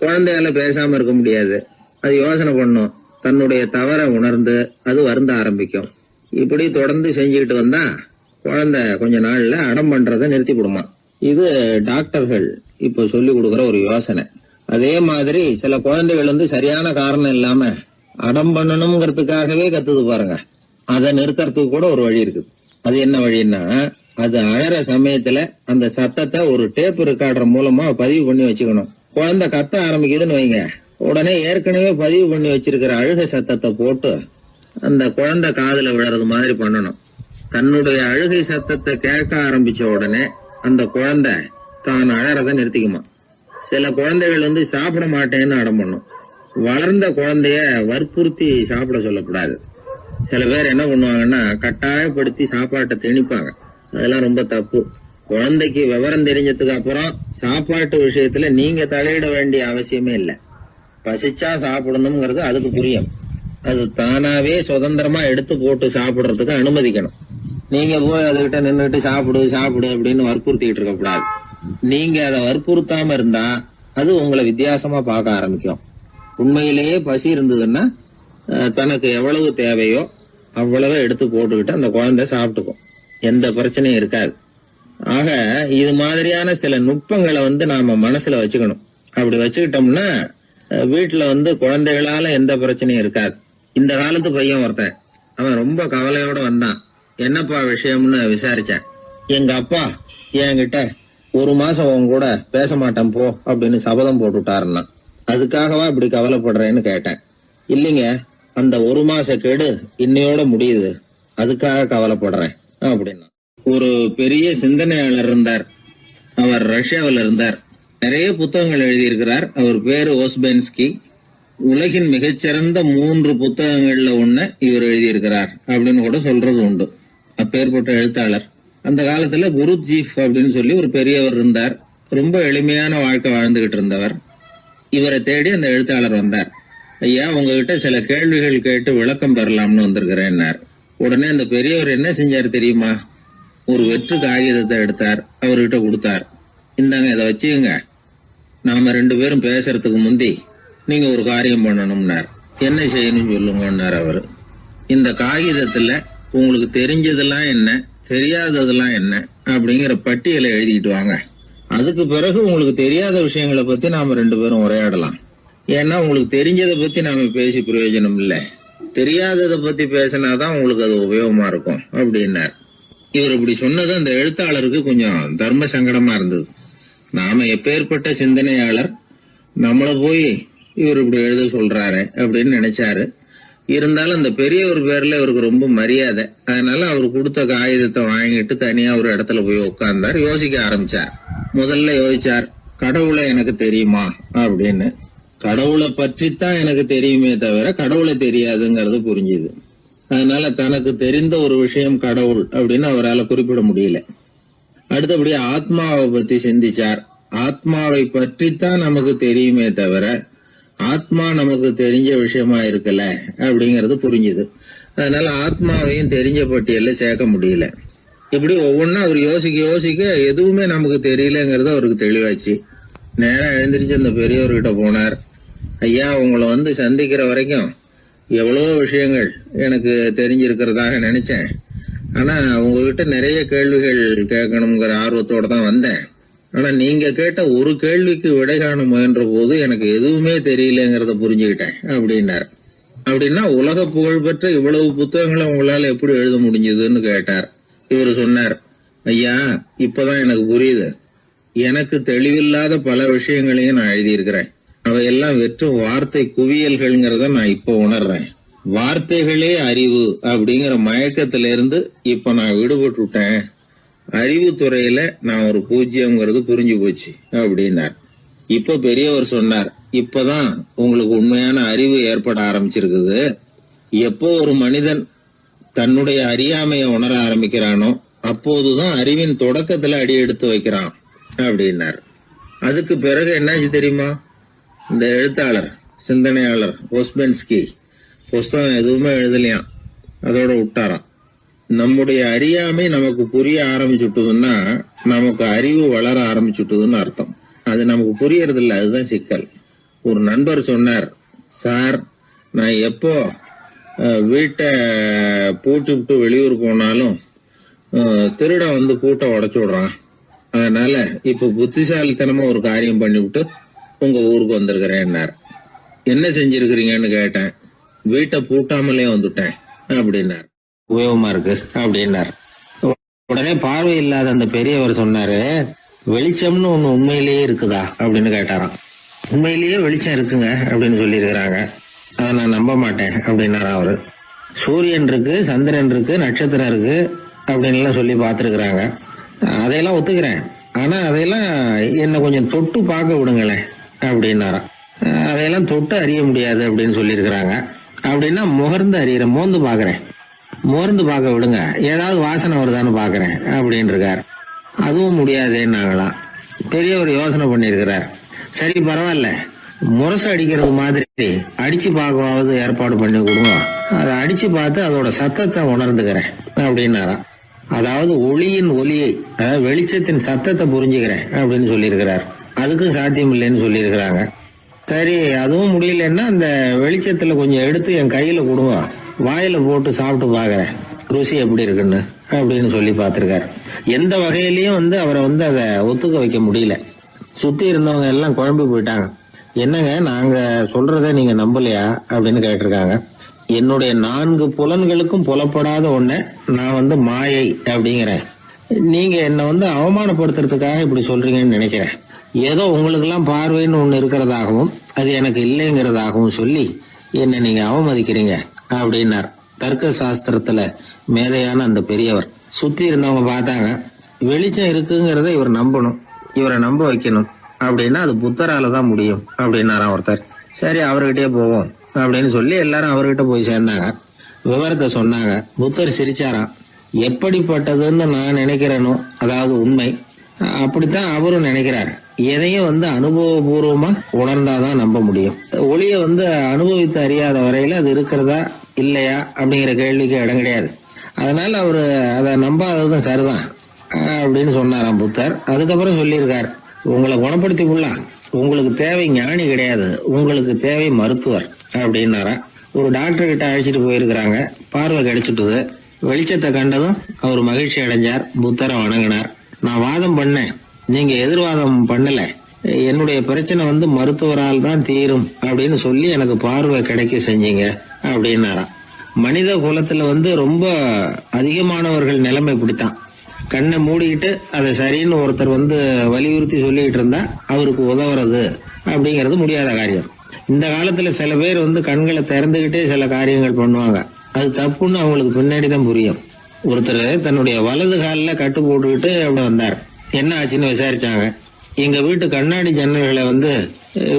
குழந்தையால பேசாம இருக்க முடியாது, அது யோசனை பண்ணும், தன்னுடைய தவறை உணர்ந்து அது வருந்த ஆரம்பிக்கும். இப்படி தொடர்ந்து செஞ்சுக்கிட்டு வந்தா குழந்தை கொஞ்ச நாள்ல அடம் பண்றதை நிறுத்தி விடுமா. இது டாக்டர்கள் இப்ப சொல்லி கொடுக்கற ஒரு யோசனை. அதே மாதிரி சில குழந்தைகள் சரியான காரணம் இல்லாம அடம் பண்ணணுங்கிறதுக்காகவே கத்துது பாருங்க, அதை நிறுத்துறதுக்கு கூட ஒரு வழி இருக்கு. அது என்ன வழின்னா, அது அழற சமயத்துல அந்த சத்தத்தை ஒரு டேப் ரெக்கார்டர் மூலமா பதிவு பண்ணி வச்சுக்கணும். குழந்தை கத்த ஆரம்பிக்குதுன்னு வைங்க, உடனே ஏற்கனவே பதிவு பண்ணி வச்சிருக்கிற அழுகை சத்தத்தை போட்டு அந்த குழந்தை காதுல விழறது மாதிரி பண்ணணும். தன்னுடைய அழுகை சத்தத்தை கேட்க ஆரம்பிச்ச உடனே அந்த குழந்தை தான் அழறத நிறுத்திக்குமா. சில குழந்தைகள் சாப்பிட மாட்டேன்னு அடம் பண்ணும். வளர்ந்த குழந்தைய வற்புறுத்தி சாப்பிட சொல்லக்கூடாது. சில பேர் என்ன பண்ணுவாங்கன்னா, கட்டாயப்படுத்தி சாப்பாட்டை திணிப்பாங்க. அதெல்லாம் ரொம்ப தப்பு. குழந்தைக்கு விவரம் தெரிஞ்சதுக்கு அப்புறம் சாப்பாட்டு விஷயத்துல நீங்க தலையிட வேண்டிய அவசியமே இல்லை. பசிச்சா சாப்பிடணுங்கிறது அதுக்கு புரியும். அது தானாவே சுதந்திரமா எடுத்து போட்டு சாப்பிடுறதுக்கு அனுமதிக்கணும். நீங்க போய் அதுகிட்ட நின்றுட்டு சாப்பிடு சாப்பிடு அப்படின்னு வற்புறுத்திக்கிட்டு இருக்க கூடாது. நீங்க அதை வற்புறுத்தாம இருந்தா அது உங்களை வித்தியாசமா பார்க்க ஆரம்பிக்கும். உண்மையிலேயே பசி இருந்ததுன்னா தனக்கு எவ்வளவு தேவையோ அவ்வளவு எடுத்து போட்டுக்கிட்டு அந்த குழந்தை சாப்பிட்டுக்கும், எந்த பிரச்சனையும் இருக்காது. ஆக இது மாதிரியான சில நுட்பங்களை நாம மனசுல வச்சுக்கணும். அப்படி வச்சுக்கிட்டோம்னா வீட்டுல குழந்தைகளால எந்த பிரச்சனையும் இருக்காது. இந்த காலத்து பையன் ஒருத்தன், அவன் ரொம்ப கவலையோட வந்தான். என்னப்பா விஷயம்னு விசாரிச்சேன். எங்க அப்பா என்கிட்ட 1 மாசம் உன் கூட பேச மாட்டேன் போ அப்படின்னு சபதம் போட்டுட்டாருன்னா, அதுக்காகவா இப்படி கவலைப்படுறேன்னு கேட்டேன். இல்லைங்க, அந்த 1 மாச கெடு இன்னையோட முடியுது, அதுக்காக கவலைப்படுறேன் அப்படின்னா. ஒரு பெரிய சிந்தனையாளர் இருந்தார். அவர் ரஷ்யாவில் இருந்தார். நிறைய புத்தகங்கள் எழுதியிருக்கிறார். அவர் பேரு ஓஸ்பென்ஸ்கி. உலகின் மிகச்சிறந்த 3 புத்தகங்கள்ல ஒண்ணு இவர் எழுதியிருக்கிறார் அப்படின்னு கூட சொல்றது உண்டு. அப்பேற்பட்ட எழுத்தாளர். அந்த காலத்துல குருஜீஃப் அப்படின்னு சொல்லி ஒரு பெரியவர் இருந்தார். ரொம்ப எளிமையான வாழ்க்கை வாழ்ந்துகிட்டு இருந்தவர். இவரை தேடி அந்த எழுத்தாளர் வந்தார். ஐயா, உங்ககிட்ட சில கேள்விகள் கேட்டு விளக்கம் பெறலாம்னு வந்திருக்கிறேன்னார். உடனே அந்த பெரியவர் என்ன செஞ்சார் தெரியுமா? ஒரு வெற்று காகிதத்தை எடுத்தார், அவர்கிட்ட கொடுத்தார். இந்தாங்க, இதை வச்சுக்கோங்க. நாம 2 பேரும் பேசுறதுக்கு முந்தி நீங்க ஒரு காரியம் பண்ணணும்னார். என்ன செய்யணும் சொல்லுங்கன்னார் அவரு. இந்த காகிதத்துல உங்களுக்கு தெரிஞ்சதெல்லாம் என்ன, தெரியாததெல்லாம் என்ன அப்படிங்கிற பட்டியலை எழுதிட்டு வாங்க. அதுக்கு பிறகு உங்களுக்கு தெரியாத விஷயங்களை பத்தி நாம 2 பேரும் உரையாடலாம். ஏன்னா உங்களுக்கு தெரிஞ்சதை பத்தி நாம பேசி பிரயோஜனம் இல்லை, தெரியாததை பத்தி பேசினாதான் உங்களுக்கு அது உபயோகமா இருக்கும் அப்படின்னார். இவர் இப்படி சொன்னது அந்த எழுத்தாளருக்கு கொஞ்சம் தர்ம சங்கடமா இருந்தது. நாம எப்பேற்பட்ட சிந்தனையாளர், நம்மள போய் இவர் இப்படி எழுத சொல்றாரு அப்படின்னு நினைச்சாரு. இருந்தாலும் அந்த பெரியவர் பேர்ல இவருக்கு ரொம்ப மரியாதை. அதனால அவர் கொடுத்த காகிதத்தை வாங்கிட்டு தனியா ஒரு இடத்துல போய் உட்கார்ந்தார். யோசிக்க ஆரம்பிச்சார். முதல்ல யோசிச்சார், கடவுளை எனக்கு தெரியுமா அப்படின்னு. கடவுளை பற்றித்தான் எனக்கு தெரியுமே தவிர கடவுளை தெரியாதுங்கிறது புரிஞ்சுது. அதனால தனக்கு தெரிந்த ஒரு விஷயம் கடவுள் அப்படின்னு அவரால் குறிப்பிட முடியல. அடுத்தபடி ஆத்மாவை பத்தி சிந்திச்சார். ஆத்மாவை பற்றித்தான் நமக்கு தெரியுமே தவிர ஆத்மா நமக்கு தெரிஞ்ச விஷயமா இருக்கல அப்படிங்கறது புரிஞ்சுது. அதனால ஆத்மாவையும் தெரிஞ்ச பட்டியல்ல சேர்க்க முடியல. இப்படி ஒவ்வொன்னா அவர் யோசிக்க யோசிக்க எதுவுமே நமக்கு தெரியலங்கிறது அவருக்கு தெளிவாச்சு. நேரா எழுந்திரிச்சு அந்த பெரியவர்கிட்ட போனார். ஐயா, உங்களை சந்திக்கிற வரைக்கும் எவ்வளவோ விஷயங்கள் எனக்கு தெரிஞ்சிருக்கிறதாக நினைச்சேன். ஆனா உங்ககிட்ட நிறைய கேள்விகள் கேட்கணுங்கிற ஆர்வத்தோட தான் வந்தேன். ஆனா நீங்க கேட்ட ஒரு கேள்விக்கு விடை காண முயன்ற போது எனக்கு எதுவுமே தெரியலங்கிறத புரிஞ்சுக்கிட்டேன் அப்படின்னார். அப்படின்னா உலக புகழ்பெற்ற இவ்வளவு புத்தகங்களை உங்களால எப்படி எழுத முடிஞ்சதுன்னு கேட்டார். இவர் சொன்னார், ஐயா, இப்பதான் எனக்கு புரியுது. எனக்கு தெளிவில்லாத பல விஷயங்களையும் நான் எழுதியிருக்கிறேன். அவையெல்லாம் வெறும் வார்த்தை குவியல்கள்ங்கிறத நான் இப்ப உணர்றேன். வார்த்தைகளே அறிவு அப்படிங்கிற மயக்கத்திலிருந்து இப்ப நான் விடுபட்டுட்டேன். அறிவுத்துறையில நான் ஒரு பூஜ்யம்ங்கிறது புரிஞ்சு போச்சு அப்படின்னார். இப்ப பெரியவர் சொன்னார், இப்பதான் உங்களுக்கு உண்மையான அறிவு ஏற்பட ஆரம்பிச்சிருக்குது. எப்போ ஒரு மனிதன் தன்னுடைய அறியாமையை உணர ஆரம்பிக்கிறானோ அப்போதுதான் அறிவின் தொடக்கத்துல அடி எடுத்து வைக்கிறான் அப்படின்னார். அதுக்கு பிறகு என்னாச்சு தெரியுமா? இந்த எழுத்தாளர், சிந்தனையாளர் ஓஸ்பென்ஸ்கி புஸ்தகம் எதுவுமே எழுதலையாம், அதோட விட்டாராம். நம்முடைய அறியாமை நமக்கு புரிய ஆரம்பிச்சுட்டதுன்னா நமக்கு அறிவு வளர ஆரம்பிச்சுட்டதுன்னு அர்த்தம். அது நமக்கு புரியறது இல்ல, அதுதான் சிக்கல். ஒரு நண்பர் சொன்னார், சார், நான் எப்போ வீட்டை பூட்டி விட்டு வெளியூர் போனாலும் திருடன் பூட்டை உடைச்சு விடுறான். அதனால இப்ப புத்திசாலித்தனமா ஒரு காரியம் பண்ணிவிட்டு உங்க ஊருக்கு வந்திருக்கிறேன்னார். என்ன செஞ்சிருக்கிறீங்கன்னு கேட்டேன். வீட்டை பூட்டாமலே வந்துட்டேன் அப்படின்னார். உபயோகமா இருக்கு அப்படின்னார். உடனே பார்வை இல்லாத அந்த பெரியவர் சொன்னாரு, வெளிச்சம்னு ஒண்ணு உண்மையிலேயே இருக்குதா அப்படின்னு கேட்டாராம். உண்மையிலேயே வெளிச்சம் இருக்குங்க அப்படின்னு சொல்லி இருக்கிறாங்க, அதை நான் நம்ப மாட்டேன் அப்படின்னாரா அவரு. சூரியன் இருக்கு, சந்திரன் இருக்கு, நட்சத்திரம் இருக்கு அப்படின்னு எல்லாம் சொல்லி பார்த்துருக்குறாங்க, அதையெல்லாம் ஒத்துக்கிறேன். ஆனா அதையெல்லாம் என்ன கொஞ்சம் தொட்டு பார்க்க விடுங்களேன் அப்படின்னாராம். அதையெல்லாம் தொட்டு அறிய முடியாது அப்படின்னு சொல்லி இருக்கிறாங்க. அப்படின்னா முகர்ந்து அறியறேன், மோந்து பாக்குறேன். மோர்ந்து பார்க்க விடுங்க, ஏதாவது வாசனை வருதான்னு பாக்குறேன் அப்படின்னு இருக்காரு. அதுவும் முடியாதேன்னாங்களாம். பெரியவர் யோசனை பண்ணிருக்கிறார். சரி, பரவாயில்ல, முரசு அடிக்கிறது மாதிரி அடிச்சு பார்க்கவாவது ஏற்பாடு பண்ணி கொடுங்க, அதை அடிச்சு பார்த்து அதோட சத்தத்தை உணர்ந்துக்கிறேன் அப்படின்னாராம். அதாவது ஒளியின் ஒலியை, அதாவது வெளிச்சத்தின் சத்தத்தை புரிஞ்சுக்கிறேன் அப்படின்னு சொல்லியிருக்கிறார். அதுக்கும் சாத்தியம் இல்லைன்னு சொல்லியிருக்கிறாங்க. சரி, அதுவும் முடியலன்னா அந்த வெளிச்சத்துல கொஞ்சம் எடுத்து என் கையில கொடுங்க, வாயில போட்டு சாப்பிட்டு பாக்குறேன் ருசி எப்படி இருக்குன்னு அப்படின்னு சொல்லி பார்த்திருக்காரு. எந்த வகையிலயும் அவரை அதை ஒத்துக்க வைக்க முடியல. சுத்தி இருந்தவங்க எல்லாம் குழம்பி போயிட்டாங்க. என்னங்க, நாங்க சொல்றத நீங்க நம்பலையா அப்படின்னு கேட்டிருக்காங்க. என்னுடைய 4 புலன்களுக்கும் புலப்படாத ஒண்ண நான் மாயை அப்படிங்கிறேன். நீங்க என்ன அவமானப்படுத்துறதுக்காக இப்படி சொல்றீங்கன்னு நினைக்கிறேன். ஏதோ உங்களுக்கு எல்லாம் பார்வைன்னு ஒண்ணு இருக்கிறதாகவும் அது எனக்கு இல்லைங்கிறதாகவும் சொல்லி என்ன நீங்க அவமதிக்கிறீங்க அப்படின்னார். தர்க்க சாஸ்திரத்துல மேதையான அந்த பெரியவர். சுத்தி இருந்தவங்க பார்த்தாங்க, வெளிச்சம் இருக்குங்கிறத இவர் நம்பணும், இவரை நம்ப வைக்கணும் அப்படின்னா அது புத்தரால தான் முடியும் அப்படின்னாராம் ஒருத்தர். சரி அவர்கிட்டயே போவோம் அப்படின்னு சொல்லி எல்லாரும் அவர்கிட்ட போய் சேர்ந்தாங்க. விவரத்தை சொன்னாங்க. புத்தர் சிரிச்சாராம். எப்படிப்பட்டதுன்னு நான் நினைக்கிறேனோ, அதாவது உண்மை, அப்படித்தான் அவரும் நினைக்கிறார். எதையும் அனுபவபூர்வமா உணர்ந்தாதான் நம்ப முடியும். ஒளிய அனுபவித்து அறியாத வரையில அது இருக்கிறதா இல்லையா அப்படிங்கிற கேள்விக்கு இடம் கிடையாது. அதனால அவரு அதை நம்பாததும் சரிதான் அப்படின்னு சொன்னாராம் புத்தர். அதுக்கப்புறம் சொல்லியிருக்கார், உங்களை குணப்படுத்தி கொள்ளலாம், உங்களுக்கு தேவை ஞானி கிடையாது, உங்களுக்கு தேவை மருத்துவர் அப்படின்னாரா. ஒரு டாக்டர் கிட்ட அழைச்சிட்டு போயிருக்கிறாங்க. பார்வை கிடைச்சிட்டுது. வெளிச்சத்தை கண்டதும் அவர் மகிழ்ச்சி அடைஞ்சார். புத்தரை வணங்கினார். நான் வாதம் பண்ணேன், நீங்க எதிர்வாதம் பண்ணல, என்னுடைய பிரச்சனை மருத்துவரால் தான் தீரும் அப்படின்னு சொல்லி எனக்கு பார்வை கிடைக்க செஞ்சீங்க அப்படின்னாராம். மனித குலத்துல ரொம்ப அதிகமானவர்கள் நிலைமை இப்படித்தான். கண்ணை மூடிக்கிட்டு அதை சரின்னு ஒருத்தர் வலியுறுத்தி சொல்லிட்டு இருந்தா அவருக்கு உதவுறது அப்படிங்கறது முடியாத காரியம். இந்த காலத்துல சில பேர் கண்களை திறந்துகிட்டே சில காரியங்கள் பண்ணுவாங்க. அது தப்புன்னு அவங்களுக்கு பின்னாடிதான் புரியும். ஒருத்தர் தன்னுடைய வலது காலில் கட்டு போட்டுக்கிட்டு அப்படி வந்தார். என்ன ஆச்சுன்னு விசாரிச்சாங்க. எங்க வீட்டு கண்ணாடி ஜன்னல்களை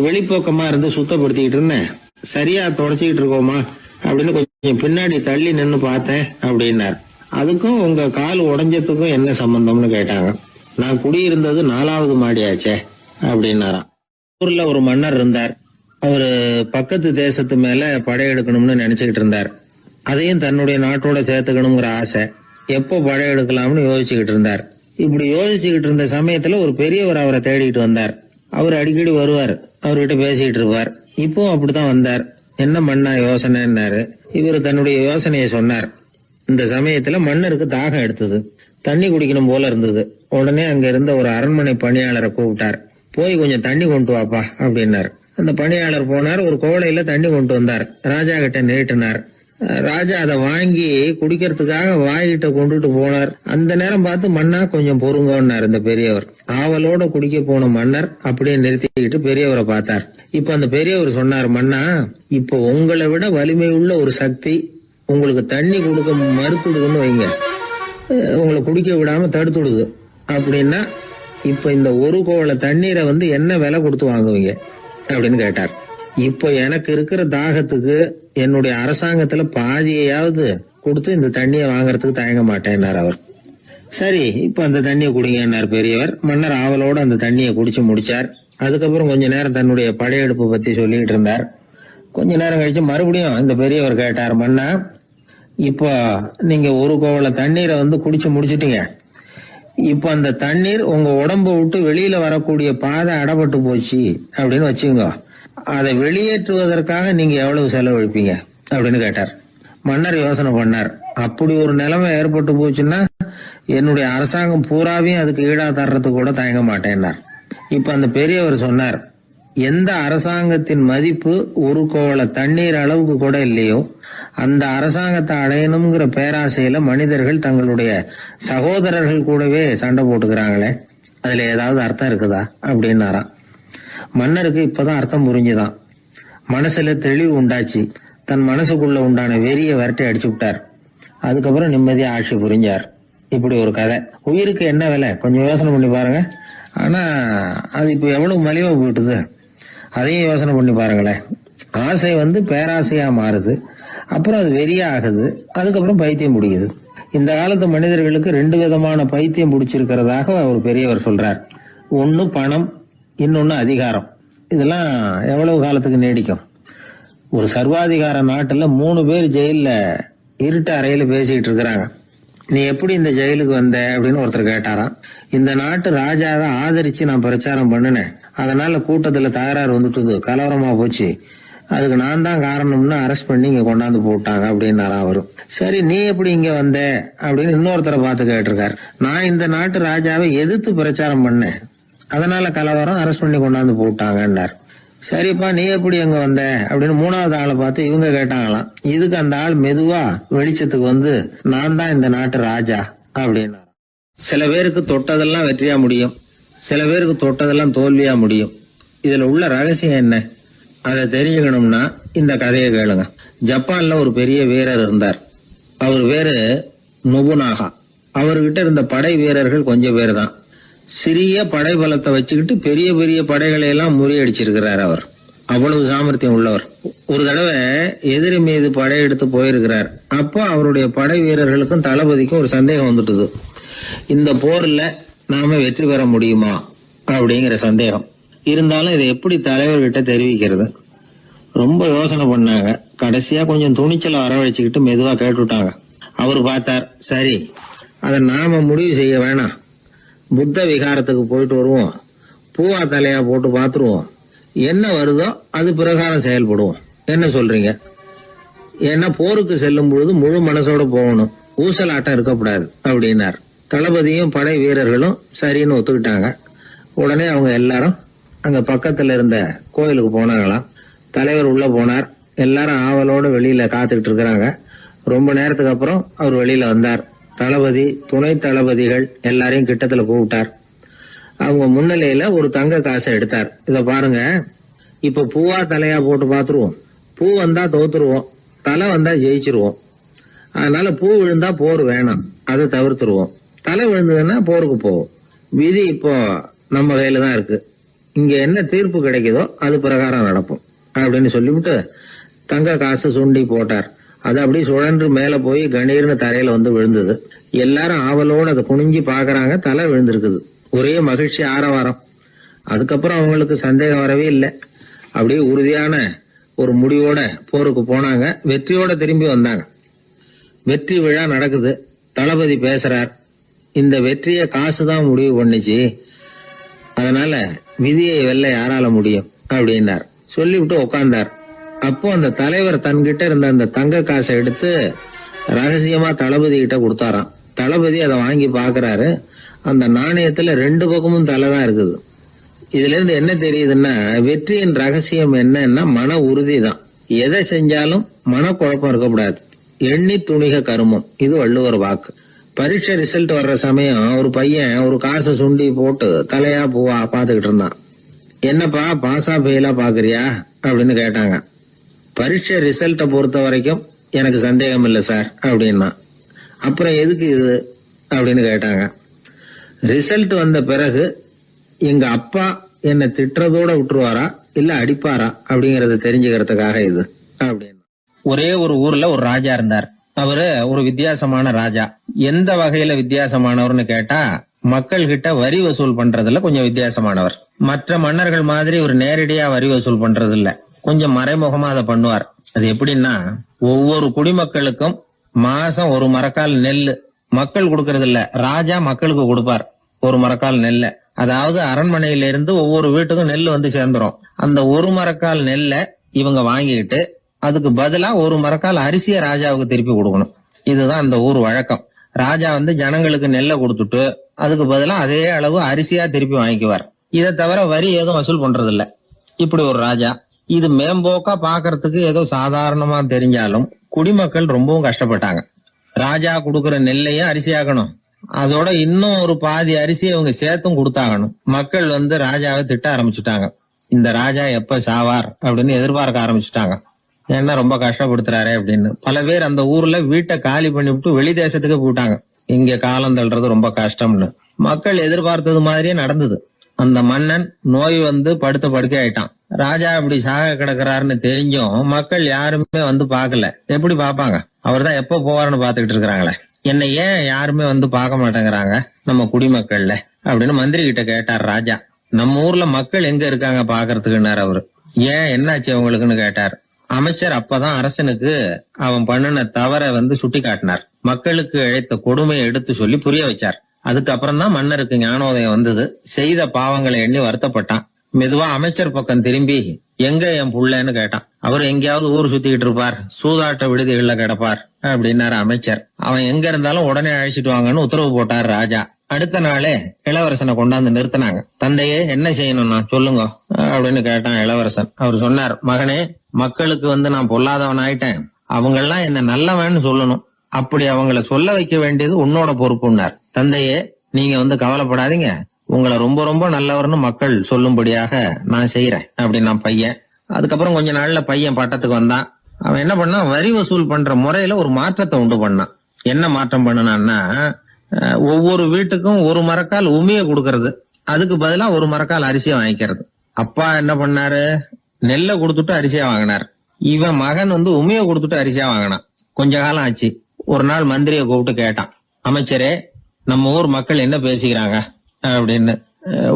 வெளிப்பக்கமா இருந்து சுத்தப்படுத்திக்கிட்டு இருந்தேன், சரியா தொடச்சிக்கிட்டு இருக்கோமா அப்படின்னு கொஞ்சம் பின்னாடி தள்ளி நின்னு பார்த்தேன் அப்படின்னார். அதுக்கும் உங்க கால் உடைஞ்சதுக்கும் என்ன சம்பந்தம்னு கேட்டாங்க. நான் குடியிருந்தது 4வது மாடியாச்சே அப்படின்னாராம். ஊர்ல ஒரு மன்னர் இருந்தார். அவரு பக்கத்து தேசத்து மேல படையெடுக்கணும்னு நினைச்சுக்கிட்டு இருந்தார். அதையும் தன்னுடைய நாட்டோட சேர்த்துக்கணுங்கிற ஆசை. எப்போ படையெடுக்கலாம்னு யோசிச்சுக்கிட்டு இருந்தார். இப்படி யோசிச்சுக்கிட்டு இருந்த சமயத்துல ஒரு பெரியவர் அவரை தேடிட்டு வந்தார். அவர் அடிக்கடி வருவார், அவர்கிட்ட பேசிக்கிட்டு இருப்பார். இப்போ அப்படித்தான் வந்தார். என்ன மன்னா யோசனைன்னாரு. இவர் தன்னுடைய யோசனையை சொன்னார். இந்த சமயத்துல மன்னருக்கு தாகம் எடுத்தது, தண்ணி குடிக்கணும் போல இருந்தது. உடனே அங்க இருந்த ஒரு அரண்மனை பணியாளரை கூப்பிட்டார். போய் கொஞ்சம் தண்ணி கொண்டு வாப்பா அப்படின்னார். அந்த பணியாளர் போனார். ஒரு கோலையில தண்ணி கொண்டு வந்தார். ராஜா கிட்ட நீட்டினார். ராஜா அதை வாங்கி குடிக்கிறதுக்காக வாயிட்ட கொண்டுட்டு போனார். அந்த நேரம் பார்த்து, மன்னா கொஞ்சம் பொறுங்கன்னார் இந்த பெரியவர். ஆவலோட குடிக்க போன மன்னர் அப்படியே நிறுத்திக்கிட்டு பெரியவரை பார்த்தார். இப்ப அந்த பெரியவர் சொன்னார், மன்னா இப்ப உங்களை விட வலிமை உள்ள ஒரு சக்தி உங்களுக்கு தண்ணி கொடுக்க மறுத்துடுதுன்னு வைங்க, உங்களை குடிக்க விடாம தடுத்துடுது அப்படின்னா, இப்ப இந்த ஒரு கோவள தண்ணீரை என்ன விலை கொடுத்து வாங்குவீங்க அப்படின்னு கேட்டார். இப்ப எனக்கு இருக்கிற தாகத்துக்கு என்னுடைய அரசாங்கத்துல பாதியையாவது கொடுத்து இந்த தண்ணியை வாங்கறதுக்கு தயங்க மாட்டேன்னார் அவர். சரி இப்ப அந்த தண்ணியை குடிங்கன்னார் பெரியவர். மன்னர் ஆவலோட அந்த தண்ணியை குடிச்சு முடிச்சார். அதுக்கப்புறம் கொஞ்ச நேரம் தன்னுடைய படையெடுப்பு பத்தி சொல்லிட்டு இருந்தார். கொஞ்ச நேரம் கழிச்சு மறுபடியும் இந்த பெரியவர் கேட்டார், மன்னா இப்போ நீங்க ஒரு கோவள தண்ணீரை குடிச்சு முடிச்சிட்டீங்க. இப்ப அந்த தண்ணீர் உங்க உடம்ப விட்டு வெளியில வரக்கூடிய பாதை அடப்பட்டு போச்சு அப்படின்னு வச்சுங்க, அதை வெளியேற்றுவதற்காக நீங்க எவ்வளவு செலவழிப்பீங்க அப்படின்னு கேட்டார். மன்னர் யோசனை பண்ணார். அப்படி ஒரு நிலைமை ஏற்பட்டு போச்சுன்னா என்னுடைய அரசாங்கம் பூராவையும் அதுக்கு ஈடா தர்றதுக்கு கூட தயங்க மாட்டேன்னார். இப்ப அந்த பெரியவர் சொன்னார், எந்த அரசாங்கத்தின் மதிப்பு ஒரு கோவள தண்ணீர் அளவுக்கு கூட இல்லையோ அந்த அரசாங்கத்தை அடையணுங்கிற பேராசையில மனிதர்கள் தங்களுடைய சகோதரர்கள் கூடவே சண்டை போட்டுக்கிறாங்களே, அதுல ஏதாவது அர்த்தம் இருக்குதா அப்படின்னாராம். மன்னருக்கு இப்பதான் அர்த்தம் புரிஞ்சுதான். மனசுல தெளிவு உண்டாச்சு. தன் மனசுக்குள்ள உண்டான வெறிய விரட்டி அடிச்சு விட்டார். அதுக்கப்புறம் நிம்மதியா ஆட்சி புரிஞ்சார். இப்படி ஒரு கதை. உயிருக்கு என்ன விலை கொஞ்சம் யோசனை பண்ணி பாருங்க. ஆனா அது இப்ப எவ்வளவு மலிவா போயிட்டுது, அதையும் யோசனை பண்ணி பாருங்களேன். ஆசை பேராசையா மாறுது, அப்புறம் அது வெறியா ஆகுது, அதுக்கப்புறம் பைத்தியம் பிடிக்குது. இந்த காலத்து மனிதர்களுக்கு 2 விதமான பைத்தியம் பிடிச்சிருக்கிறதாக ஒரு பெரியவர் சொல்றார். ஒன்னு பணம், இன்னொன்னு அதிகாரம். இதெல்லாம் எவ்வளவு காலத்துக்கு நீடிக்கும்? ஒரு சர்வாதிகார நாட்டுல 3 பேர் ஜெயில இருட்டு அறையில பேசிட்டு இருக்கிறாங்க. நீ எப்படி இந்த ஜெயிலுக்கு வந்த அப்படின்னு ஒருத்தர் கேட்டாராம். இந்த நாட்டு ராஜாவை ஆதரிச்சு நான் பிரச்சாரம் பண்ணினேன், அதனால கூட்டத்துல தகராறு வந்துட்டுது, கலவரமா போச்சு, அதுக்கு நான் தான் காரணம்னு அரெஸ்ட் பண்ணி இங்க கொண்டாந்து போட்டாங்க அப்படின்னாரா அவரு. சரி நீ எப்படி இங்க வந்த அப்படின்னு இன்னொருத்தரை பார்த்து கேட்டிருக்காரு. நான் இந்த நாட்டு ராஜாவை எதிர்த்து பிரச்சாரம் பண்ணேன், அதனால கலவரம், அரெஸ்ட் பண்ணி கொண்டாந்து போட்டாங்கன்னார். சரிப்பா நீ எப்படி அங்க வந்த அப்படின்னு 3வது ஆளை பார்த்து இவங்க கேட்டாங்களாம். இதுக்கு அந்த ஆள் மெதுவா வெளிச்சத்துக்கு நான் தான் இந்த நாட்டு ராஜா அப்படின்னா. சில பேருக்கு தொட்டதெல்லாம் வெற்றியா முடியும், சில பேருக்கு தொட்டதெல்லாம் தோல்வியா முடியும். இதுல உள்ள ரகசியம் என்ன அதை தெரிஞ்சுக்கணும்னா இந்த கதையை கேளுங்க. ஜப்பான்ல ஒரு பெரிய வீரர் இருந்தார். அவர் பேரு நொபுனாகா. அவர்கிட்ட இருந்த படை வீரர்கள் கொஞ்சம் பேர் தான். சிறிய படை பலத்தை வச்சுக்கிட்டு பெரிய பெரிய படைகளை எல்லாம் முறியடிச்சிருக்கிறார். அவர் அவ்வளவு சாமர்த்தியம் உள்ளவர். ஒரு தடவை எதிரி மீது படையெடுத்து போயிருக்கிறார். அப்போ அவருடைய படை வீரர்களுக்கும் தளபதிக்கும் ஒரு சந்தேகம் வந்துட்டுது. இந்த போர்ல நாம வெற்றி பெற முடியுமா அப்படிங்கிற சந்தேகம் இருந்தாலும் இதை எப்படி தலைவர்கிட்ட தெரிவிக்கிறது? ரொம்ப யோசனை பண்ணாங்க. கடைசியா கொஞ்சம் துணிச்சலை வரவழைச்சுக்கிட்டு மெதுவா கேட்டுட்டாங்க. அவர் பார்த்தார், சரி அதை நாம முடிவு செய்ய வேணாம், புத்த விகாரத்துக்கு போயிட்டு வருவோம், பூவா தலையா போட்டு பாத்துருவோம், என்ன வருதோ அது பிரகாரம் செயல்படுவோம், என்ன சொல்றீங்க? ஏன்னா போருக்கு செல்லும் பொழுது முழு மனசோட போகணும், ஊசலாட்டம் இருக்கக்கூடாது அப்படின்னார். தளபதியும் படை வீரர்களும் சரின்னு ஒத்துக்கிட்டாங்க. உடனே அவங்க எல்லாரும் அங்க பக்கத்துல இருந்த கோயிலுக்கு போனாங்களாம். தலைவர் உள்ள போனார். எல்லாரும் ஆவலோட வெளியில காத்துக்கிட்டு இருக்கிறாங்க. ரொம்ப நேரத்துக்கு அப்புறம் அவர் வெளியில வந்தார். தளபதி, துணை தளபதிகள் எல்லாரையும் கிட்டத்துல கூப்பிட்டார். அவங்க முன்னிலையில ஒரு தங்க காசை எடுத்தார். இத பாருங்க, இப்ப பூவா தலையா போட்டு பாத்துருவோம். பூ வந்தா தோத்துருவோம், தலை வந்தா ஜெயிச்சிருவோம். அதனால பூ விழுந்தா போர் வேணாம், அதை தவிர்த்துருவோம். தலை விழுந்ததுன்னா போருக்கு போவோம். விதி இப்போ நம்ம கையில தான் இருக்கு. இங்க என்ன தீர்ப்பு கிடைக்குதோ அது பிரகாரம் நடப்போம் அப்படின்னு சொல்லிவிட்டு தங்க காசு சுண்டி போட்டார். அது அப்படி சுழன்று மேல போய் கணீர்னு தரையில வந்து விழுந்தது. எல்லாரும் ஆவலோடு அதை குனிஞ்சி பாக்குறாங்க. தலை விழுந்திருக்குது. ஒரே மகிழ்ச்சி, ஆரவாரம். அதுக்கப்புறம் அவங்களுக்கு சந்தேகம் வரவே இல்லை. அப்படியே உறுதியான ஒரு முடிவோட போருக்கு போனாங்க. வெற்றியோட திரும்பி வந்தாங்க. வெற்றி விழா நடக்குது. தளபதி பேசுறார், இந்த வெற்றியை காசுதான் முடிவு பண்ணிச்சு, அதனால விதியை வெல்ல யாரால முடியும் அப்படின்னார். சொல்லிவிட்டு உட்கார்ந்தார். அப்போ அந்த தலைவர் தன்கிட்ட இருந்த அந்த தங்க காசை எடுத்து ரகசியமா தளபதி கிட்ட கொடுத்தாராம். தளபதி அதை வாங்கி பாக்குறாரு. அந்த நாணயத்துல 2 பக்கமும் தலை தான் இருக்குது. இதுல இருந்து என்ன தெரியுதுன்னா, வெற்றியின் ரகசியம் என்னன்னா மன உறுதி தான். எதை செஞ்சாலும் மனக்குழப்பம் இருக்கக்கூடாது. எண்ணி துணிக கருமம், இது வள்ளுவர் வாக்கு. பரீட்சை ரிசல்ட் வர்ற சமயம் ஒரு பையன் ஒரு காசை சுண்டி போட்டு தலையா பூவா பாத்துக்கிட்டு இருந்தான். என்னப்பா பாஸா ஃபெயிலா பாக்குறியா அப்படின்னு கேட்டாங்க. பரீட்சை ரிசல்ட்டை பொறுத்த வரைக்கும் எனக்கு சந்தேகம் இல்லை சார் அப்படின்னா. அப்புறம் எதுக்கு இது அப்படின்னு கேட்டாங்க. ரிசல்ட் வந்த பிறகு எங்க அப்பா என்னை திட்டுறதோட விட்டுருவாரா இல்ல அடிப்பாரா அப்படிங்கறத தெரிஞ்சுக்கிறதுக்காக இது அப்படின்னு. ஒரே ஒரு ஊர்ல ஒரு ராஜா இருந்தார். அவரு ஒரு வித்தியாசமான ராஜா. எந்த வகையில வித்தியாசமானவர்னு கேட்டா, மக்கள் கிட்ட வரி வசூல் பண்றதுல கொஞ்சம் வித்தியாசமானவர். மற்ற மன்னர்கள் மாதிரி ஒரு நேரடியா வரி வசூல் பண்றது இல்ல, கொஞ்சம் மறைமுகமா அதை பண்ணுவார். அது எப்படின்னா, ஒவ்வொரு குடிமக்களுக்கும் மாசம் 1 மரக்கால் நெல்லு மக்கள் கொடுக்கறது இல்ல, ராஜா மக்களுக்கு கொடுப்பார் 1 மரக்கால் நெல்ல. அதாவது அரண்மனையில இருந்து ஒவ்வொரு வீட்டுக்கும் நெல் வந்து சேர்ந்துரும். அந்த 1 மரக்கால் நெல்ல இவங்க வாங்கிக்கிட்டு அதுக்கு பதிலா 1 மரக்கால் அரிசியை ராஜாவுக்கு திருப்பி கொடுக்கணும். இதுதான் அந்த ஊர் வழக்கம். ராஜா வந்து ஜனங்களுக்கு நெல்லை கொடுத்துட்டு அதுக்கு பதிலா அதே அளவு அரிசியா திருப்பி வாங்கிக்குவார். இதை தவிர வரி ஏதும் வசூல் பண்றது இல்ல. இப்படி ஒரு ராஜா. இது மேம்போக்கா பாக்குறதுக்கு ஏதோ சாதாரணமா தெரிஞ்சாலும் குடிமக்கள் ரொம்பவும் கஷ்டப்பட்டாங்க. ராஜா கொடுக்கற நெல்லையும் அரிசியாக்கணும், அதோட இன்னும் ஒரு பாதி அரிசியை இவங்க சேர்த்தும் கொடுத்தாகணும். மக்கள் வந்து ராஜாவை திட்ட ஆரம்பிச்சுட்டாங்க. இந்த ராஜா எப்ப சாவார் அப்படின்னு எதிர்பார்க்க ஆரம்பிச்சுட்டாங்க. ஏன்னா ரொம்ப கஷ்டப்படுத்துறாரு அப்படின்னு. பல பேர் அந்த ஊர்ல வீட்டை காலி பண்ணிவிட்டு வெளி தேசத்துக்கு போயிட்டாங்க. இங்க காலம் தள்ளுறது ரொம்ப கஷ்டம்னு. மக்கள் எதிர்பார்த்தது மாதிரியே நடந்தது. அந்த மன்னன் நோய் வந்து படுத்த படுக்கை ஆயிட்டான். ராஜா இப்படி சாக கிடக்குறாருன்னு தெரிஞ்சும் மக்கள் யாருமே வந்து பாக்கல. எப்படி பாப்பாங்க? அவர் தான் எப்ப போவாருன்னு பாத்துக்கிட்டு இருக்கிறாங்களே. என்னை ஏன் யாருமே வந்து பார்க்க மாட்டேங்கிறாங்க நம்ம குடிமக்கள்ல அப்படின்னு மந்திரி கிட்ட கேட்டார் ராஜா. நம்ம ஊர்ல மக்கள் எங்க இருக்காங்க பாக்குறதுக்குன்னாரு அவரு. ஏன் என்னாச்சு அவங்களுக்குன்னு கேட்டார். அமைச்சர் அப்பதான் அரசனுக்கு அவன் பண்ணின தவற வந்து சுட்டி காட்டினார். மக்களுக்கு இழைத்த கொடுமையை எடுத்து சொல்லி புரிய வச்சார். அதுக்கப்புறம் தான் மன்னருக்கு ஞானோதயம் வந்தது. செய்த பாவங்களை எண்ணி வருத்தப்பட்டான். மெதுவா அமைச்சர் பக்கம் திரும்பி, எங்க என் புள்ளன்னு கேட்டான். அவர் எங்கேயாவது ஊர் சுத்திக்கிட்டு இருப்பார், சூதாட்ட விடுதிகள்ல கிடப்பார் அப்படின்னாரு அமைச்சர். அவன் எங்க இருந்தாலும் உடனே அழைச்சிட்டு வாங்கன்னு உத்தரவு போட்டார் ராஜா. அடுத்த நாளே இளவரசனை கொண்டாந்து நிறுத்தினாங்க. தந்தையே, என்ன செய்யணும்னா சொல்லுங்க அப்படின்னு கேட்டான் இளவரசன். அவர் சொன்னார், மகனே, மக்களுக்கு வந்து நான் பொல்லாதவன் ஆயிட்டேன், அவங்க எல்லாம் என்ன நல்லவன்னு சொல்லணும். அப்படி அவங்கள சொல்ல வைக்க வேண்டியது உன்னோட பொறுப்புன்னார். தந்தையே, நீங்க வந்து கவலைப்படாதீங்க, உங்களை ரொம்ப ரொம்ப நல்லவர்னு மக்கள் சொல்லும்படியாக நான் செய்யறேன் அப்படின்னா பையன். அதுக்கப்புறம் கொஞ்ச நாள்ல பையன் பட்டத்துக்கு வந்தான். அவன் என்ன பண்ணான், வரி வசூல் பண்ற முறையில ஒரு மாற்றத்தை உண்டு பண்ணான். என்ன மாற்றம் பண்ணனான்னா, ஒவ்வொரு வீட்டுக்கும் ஒரு மரக்கால் உமிய கொடுக்கறது, அதுக்கு பதிலா ஒரு மரக்கால் அரிசியை வாங்கிக்கிறது. அப்பா என்ன பண்ணாரு, நெல்லை கொடுத்துட்டு அரிசியா வாங்கினார். இவன் மகன் உமிய கொடுத்துட்டு அரிசியா வாங்கினான். கொஞ்ச காலம் ஆச்சு. ஒரு நாள் மந்திரியை கூப்பிட்டு கேட்டான், அமைச்சரே, நம்ம ஊர் மக்கள் என்ன பேசிக்கிறாங்க அப்படின்னு.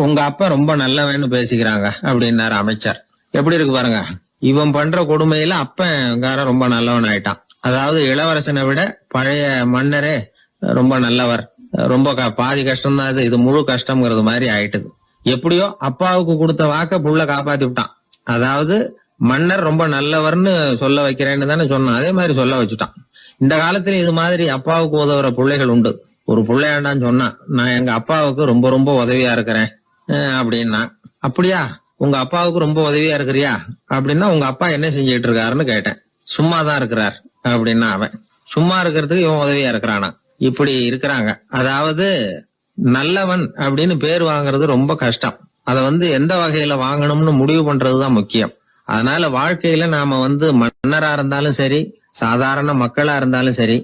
உங்க அப்பா ரொம்ப நல்லவன்னு பேசிக்கிறாங்க அப்படின்னாரு அமைச்சர். எப்படி இருக்கு பாருங்க, இவன் பண்ற கொடுமையில அப்பன்காரன் ரொம்ப நல்லவன் ஆயிட்டான். அதாவது இளவரசனை விட பழைய மன்னரே ரொம்ப நல்லவர், ரொம்ப பாதி கஷ்டம் தான் இது முழு கஷ்டம்ங்கிறது மாதிரி ஆயிட்டுது. எப்படியோ அப்பாவுக்கு கொடுத்த வாக்க புள்ள காப்பாத்தி விட்டான். அதாவது மன்னர் ரொம்ப நல்லவர்னு சொல்ல வைக்கிறேன்னு தானே சொன்னான், அதே மாதிரி சொல்ல வச்சுட்டான். இந்த காலத்துல இது மாதிரி அப்பாவுக்கு உதவுற பிள்ளைகள் உண்டு. ஒரு பிள்ளையாண்டான்னு சொன்னா, நான் எங்க அப்பாவுக்கு ரொம்ப ரொம்ப உதவியா இருக்கிறேன் அப்படின்னா. அப்படியா, உங்க அப்பாவுக்கு ரொம்ப உதவியா இருக்கிறியா அப்படின்னா, உங்க அப்பா என்ன செஞ்சுட்டு இருக்காருன்னு கேட்டேன். சும்மாதான் இருக்கிறார் அப்படின்னா அவன். சும்மா இருக்கிறதுக்கு இவன் உதவியா இருக்கிறானா? இப்படி இருக்கிறாங்க. அதாவது நல்லவன் அப்படின்னு பேர் வாங்குறது ரொம்ப கஷ்டம். அத எந்த வகையில வாங்கணும்னு முடிவு பண்றதுதான் முக்கியம். அதனால வாழ்க்கையில நாம மன்னரா இருந்தாலும் சரி, சாதாரண மக்களா இருந்தாலும் சரி,